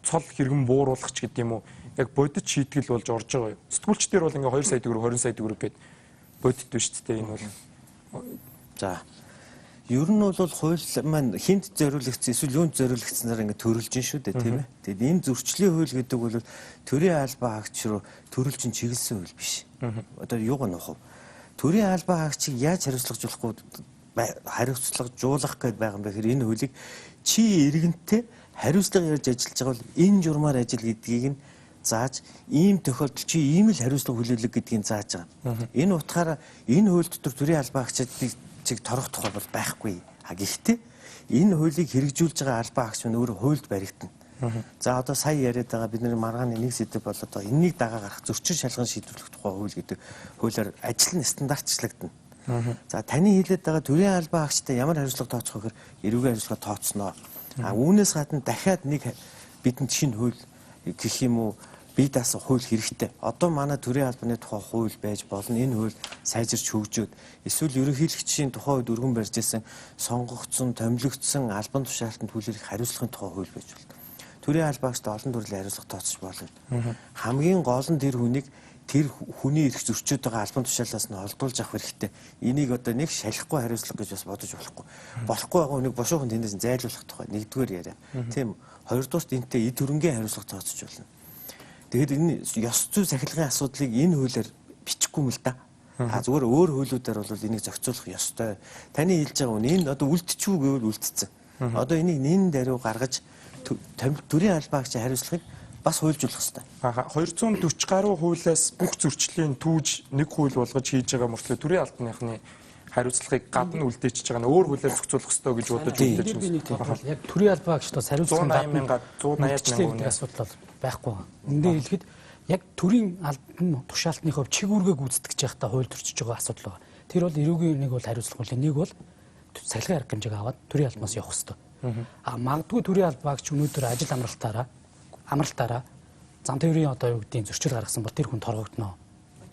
цол хэрэгэн бууруулах ч гэдэг юм уу яг бодит шийтгэл болж орж байгаа юм. Сэтгүүлч дээр бол ингээ 2 сая төгрөг 20 сая төгрөг гэд бодит биш ч гэдэг энэ бол. За ер нь бол хууль маань хинт зориулагдсан эсвэл юунд зориулагдсанаар ингээ төрөлж шүү дээ тийм ээ. Тэгэд энэ зөрчлийн хууль гэдэг бол төрийн албан хаагч руу төрөлж чиглэсэн хууль биш. Одоо юуг нь нөх вэ? Төрийн албан хаагчийг яаж хариуцлагажуулахгүй хариуцлагажуулах гэдээ байгаа юм бэ гэхээр энэ хуулийг чи иргэнтэй хариуцлага ярьж ажиллаж байгаа бол энэ журмаар ажил гэдгийг нь зааж ийм тохиолдолд чи ийм л хариуцлага хүлээлгэх гэдгийг зааж байгаа. Энэ утгаараа энэ хууль дотор төрийн албан хаагчдыг чиг торох тухай бол байхгүй. Гэхдээ энэ хуулийг хэрэгжүүлж байгаа албан хаагч нь өөрөө хуульд баригдана. За одоо сая яриад байгаа бидний маргааны нэг сэдв бол одоо энэнийг дагаа гарах зөрчил шалган шийдвэрлэх тухай хууль гэдэг хуулиар ажил нь стандартчлагдана. За таны хэлээд байгаа төрийн албан агчтай ямар хариуцлага тооцох гэхээр эрүүгийн хариуцлага тооцсноо. Үүнээс гадна дахиад нэг бидэнд шинэ хууль гэх юм уу бие даасан хууль хэрэгтэй. Одоо манай төрийн албаны тухай хууль байж болно. Энэ хууль сайжирч хөгжөөд эсвэл ерөнхийлөгчийн тухай үед өргөн барьж ирсэн сонгогдсон, томилогдсон албан тушаалтанд хүлээх хариуцлагын тухай хууль байж болно. Төрийн албаагчтай олон төрлийн хариуцлага тооцож болно. Хамгийн гол нь тэр хүний эрх зөрчиж байгаа албан тушаалаас нь олдуулж авах хэрэгтэй. Энийг одоо нэг шалихгүй хариуцлага гэж бас бодож болохгүй. Болохгүй байгаа хүнийг бошуухан тэндээс зайлуулах тухай нэгдүгээр яриа. Тийм. Хоёрдугаар энэтэй эд хөрөнгийн хариуцлага тооцож болно. Тэгэхээр энэ ёс зүй сахилгын асуудлыг энэ хуулиар бичихгүй юм л да. Зүгээр өөр хуулиудаар бол энийг зохицуулах ёстой. Таны хэлж байгаа нь энэ одоо үлдчихүү гэвэл үлдсэн. Одоо энийг нэн даруй гаргаж төрийн албаагчийн хариуцлагыг бас хуульжуулах хэрэгтэй. 240 гаруй хуулиас бүх зөрчлийн түүж нэг хууль болгож хийж байгаа мөртлөө төрийн албаныхны хариуцлагыг гадна үлдээчихэж байгаа нь өөр хуулиар зохицуулах хэрэгтэй гэж бодож үлдээж байна. Яг төрийн албаагчдаас хариуцлагын 180,000 180,000 асуудал байхгүй. Эндээ хэлэхэд яг төрийн албан тушаалтны хувь чиг үүргээ гүйцэтгэж байхдаа хууль төрчиж байгаа асуудал байна. Тэр бол эрүүгийн нэг бол хариуцлага хуулийн, нэг бол сахилгын арга хэмжээг аваад төрийн албанаас явах хэрэгтэй. Магадгүй төрийн албаагч өнөөдөр ажил амралтаараа зам тээврийн одоо юу гэдгийг зөрчил гаргасан бол тэр хүн торгогдно.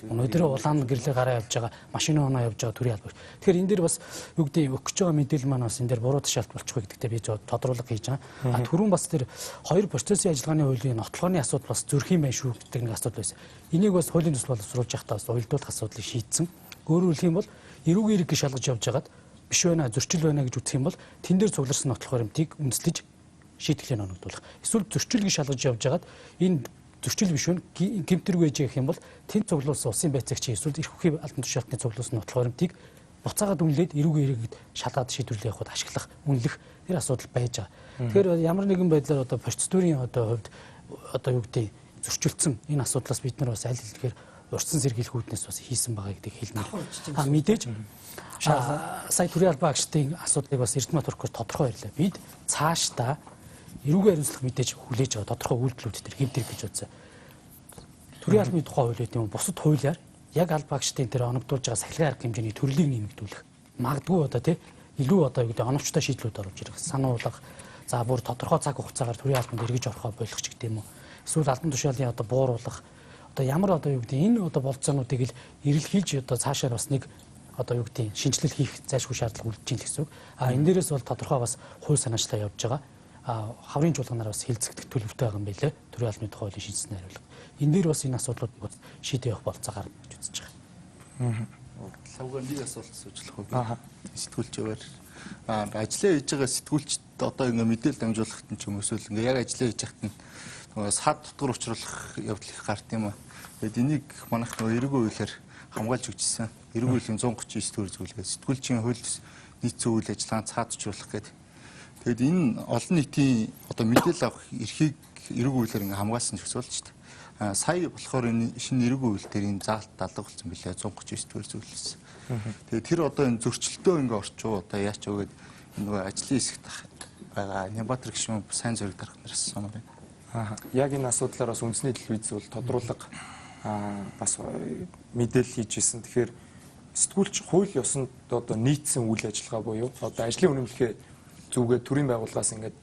Өнөөдөр улаан гэрлээ гараа явж байгаа, машины оноо явж байгаа төрийн албаагч. Тэгэхээр энэ дээр бас юу гэдгийг өгч байгаа мэдээлэл маань бас энэ дээр буруу тушаалт болчихгүй гэдэгтээ би тодруулга хийж байгаа. Түрүүн бас тэр хоёр процессын ажиллагааны хуулийн нотлохооны асуудал бас зөрөх юм байна шүү гэдэг нэг асуудал байсан. Энийг бас хуулийн төсөл боловсруулж явахдаа бас уялдуулах асуудлыг шийдсэн. Өөрөөр хэлэх юм бол эрүүгийн эрэг гэж шалгаж явж байгаад биш байна, зөрчил байна гэж үзэх юм бол тэн дээр цугларсан нотлох баримтыг үндэслэж шийтгэлийн оногдуулах. Эсвэл зөрчил гэж шалгаж явж байгаад энэ зөрчил биш вэ гэмтэрэг байж гэх юм бол тэнд цуглуулсан улсын байцаагчийн эсвэл эрх хүхийн албан тушаалтны цуглуулсан нотлох баримтыг буцаагаад үнэлээд эрүүгийн эрэг шалгаад шийдвэрлэх явахд ашиглах, үнэлэх тэр асуудал байж байгаа. Тэгэхээр ямар нэгэн байдлаар одоо процедурын одоо хувьд одоо юу гэдэг зөрчилдсөн энэ асуудлаас бид нар бас аль хэлгээр урьдчилан сэргийлэх үүднээс бас хийсэн байгаа гэдгийг хэлнэ. Мэдээж сая төрийн албаагчдын асуудлыг бас Эрдэнэт Туркоор тодорхой ярьлаа. Бид цаашдаа эрүүгийн хариуцлага мэдээж хүлээж байгаа тодорхой үйлдэлүүд төр хэмдэг гэж үзсэн. Төрийн албаны тухай хууль гэдэг нь бусад хуулиар яг албаагчдын тэр оногдуулж байгаа сахилгын арга хэмжээний төрлийг нэмэгдүүлэх. Магадгүй одоо тий илүү одоо юу гэдэг оновчтой шийдлүүд оруулж ирэх. Сануулга за бүр тодорхой цаг хугацаагаар төрийн албанд эргэж орохоо болох ч гэдэг юм уу. Эсвэл албан тушаалын одоо бууруулах одоо ямар одоо юу гэдэг энэ одоо болцоонуудыг л эрэлхийлж одоо цаашаа бас нэг одоо юу гэдэг шинжилэл хийх зайлшгүй шаардлага үлдэж ийн гэсэн үг. Энэ дээрээс бол тодорхой бас хууль санаачлаа явж байгаа. Хаврын чуулганаар бас хилцэгдэх төлөвтэй байгаа юм билээ. Төрийн албаны тухай хуулийн шинжилсэн хариулга. Энэ дээр бас энэ асуудлуудыг бас шийдэх явах болцоо гарна гэж үзэж байгаа. Лавга нэг асуулт асууж болох уу? Сэтгүүлчээр ажиллаа хийж байгаа сэтгүүлчд одоо ингээ мэдээлэл дамжуулахт нь ч юм эсвэл ингээ яг ажиллаа хийж байхад нь сад дотор учруулах явдал их гарт юм аа. Тэгэд энийг манайх эрүүгийн хуулиар хамгаалж өгчсэн. Эрүүгийн хуулийн 139 төр зүйлгээ сэтгүүлчийн хууль нийцсэн үйл ажиллагаанд цаад учруулах гэдэг. Тэгэд энэ олон нийтийн одоо мэдээлэл авах эрхийг эрүүгийн хуулиар ингээ хамгаалсан зохицуулж шүү дээ. Сая болохоор энэ шинэ эрүүгийн хууль дээр энэ заалт алга болсон билээ 139 төр зүйлсэн. Тэгээд тэр одоо энэ зөрчилтөө ингээ орчуу одоо яач өгөөд нөгөө ажлын хэсэгт байгаа Нямбатар гишүүн сайн зөриг дарах нараас санаа байна. Яг энэ асуудлаар бас үндэсний телевиз бол тодруулга бас мэдээлэл хийж ирсэн. Тэгэхээр сэтгүүлч хууль ёсонд одоо нийцсэн үйл ажиллагаа буюу одоо ажлын үнэмлэхээ зүгээд төрийн байгууллагаас ингээд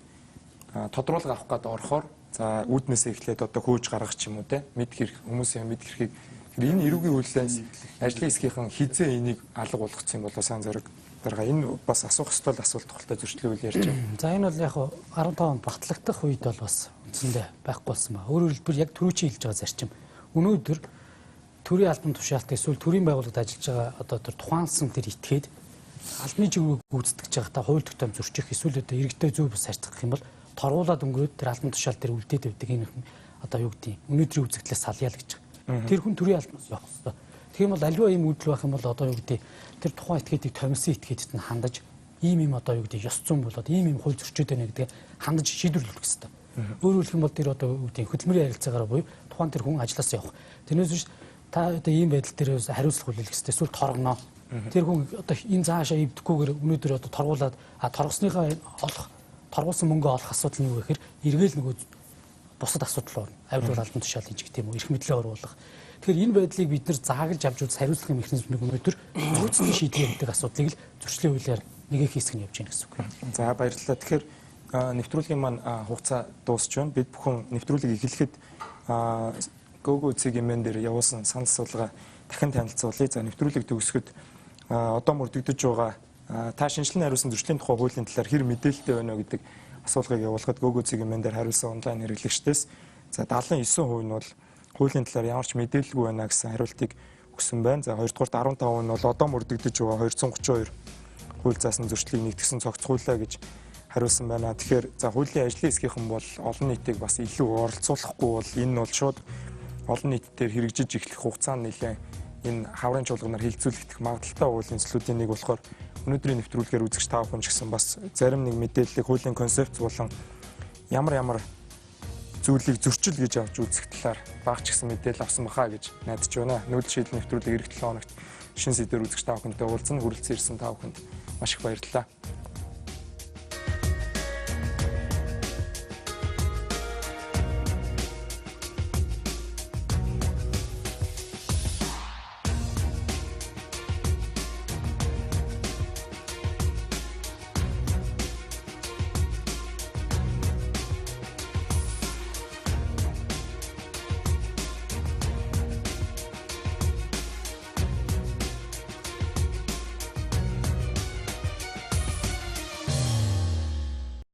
тодруулга авах гээд орохоор за үүднээсээ эхлээд одоо хөөж гаргах ч юм уу те мэдгэр хүмүүсийн мэдгэрхийг энэ эрүүгийн хуулиас ажлын хэсгийнхэн хизээ энийг алга болгоцсон бол сайн зэрэг дарга энэ бас асуух ёстой асуулт тохиолдол зөрчлөө үйл ярьж байна. За энэ бол яг 15 онд багтлагдах үед бол бас үндсэндээ байхгүй болсон ба. Өөрөөр хэлбэл яг түрүүчийн хэлж байгаа зарчим. Өнөөдөр төрийн албан тушаалт эсвэл төрийн байгууллагад ажиллаж байгаа одоо тэр тухаансан тэр этгээд албаны чиглэлийг гүйцэтгэж байхдаа хууль тогтоом зөрчих эсвэл одоо иргэдэд зөв бус харьцах юм бол торгуулаад өнгөрөөд тэр албан тушаал дээр үлдээд байдаг энэ одоо юу гэдэг өнөөдрийн үзэгдлээс салъяал гэж байгаа. Тэр хүн төрийн албанаас явах хэрэгтэй. Тийм бол аливаа ийм үйлдэл байх юм бол одоо юу гэдэг тэр тухайн этгээдийг томилсон этгээдэд нь хандаж ийм одоо юу гэдэг ёс зүйн болоод ийм хууль зөрчөөд байна гэдэг хандаж шийдвэрлэх хэрэгтэй. Өөрөөр хэлэх юм бол тэр одоо юу гэдэг хөдөлмөрийн харилцаагаараа буюу тухайн тэр хүн ажилласаа явах. Тэрнээс биш та одоо ийм байдал дээр хариуцлага хүлээх хэрэгтэй. Эсвэл торгоно. Тэр хүн одоо энэ цаашаа ивдэхгүйгээр өнөөдөр одоо торгуулад торгосныхаа олох торгуулсан мөнгө олох асуудал нь юу гэхээр эргээл нөгөө бусад асуудал байна. Авилгал албан тушаалын ч гэх юм уу эрх мэдлээ оруулах. Тэгэхээр энэ байдлыг бид нар заагалж авч үзэх хариуцлагын механизмыг өнөөдөр үүсгэн шийдлээ гэдэг асуудлыг л зөрчлийн хуулиар нэг хэсэг нь явж байна гэсэн үг. За баярлалаа. Тэгэхээр нэвтрүүлгийн маань хугацаа дуусч байна. Бид бүхэн нэвтрүүлгийг эхлэхэд Google цэгийн дээр явуулсан санал асуулга дахин танилцуулъя. За нэвтрүүлэг төгсгөд одоо мөрдөгдөж байгаа та шинжилэн хариулсан зөрчлийн тухай хуулийн талаар хэр мэдээлэлтэй байна вэ гэдэг асуулгыг явуулахад Google цэгийн дээр хариулсан онлайн хэрэглэгчдээс за 79% нь бол хуулийн талаар ямар ч мэдээлэлгүй байна гэсэн хариултыг өгсөн байна. За хоёрдугаарт 15% нь бол одоо мөрдөгдөж байгаа 232 хууль заасан зөрчлийг нэгтгэсэн цогцгуулаа гэж хариулсан байна. Тэгэхээр за хуулийн ажлын хэсгийнхэн бол олон нийтийг бас илүү оролцуулахгүй бол энэ нь бол шууд олон нийтээр хэрэгжиж эхлэх хугацаанд нэлээд энэ хаврын чуулганаар хилцүүлэгдэх магадaltaй хуулийн зүйлүүдийн нэг болохоор өнөөдрийн нэвтрүүлгээр үзэгч та бүхэн ч гэсэн бас зарим нэг мэдээллийг хуулийн концепц болон ямар зүйлийг зөрчил гэж авч үзэх талаар багч гэсэн мэдээлэл авсан бахаа гэж найдаж байна. Нүүдэл шийдэл нэвтрүүлэг эх 7 хоногт шинэ сэдвээр үзэгч та бүхэнтэй уулзсан хүрэлцэн ирсэн та бүхэнд маш их баярлалаа.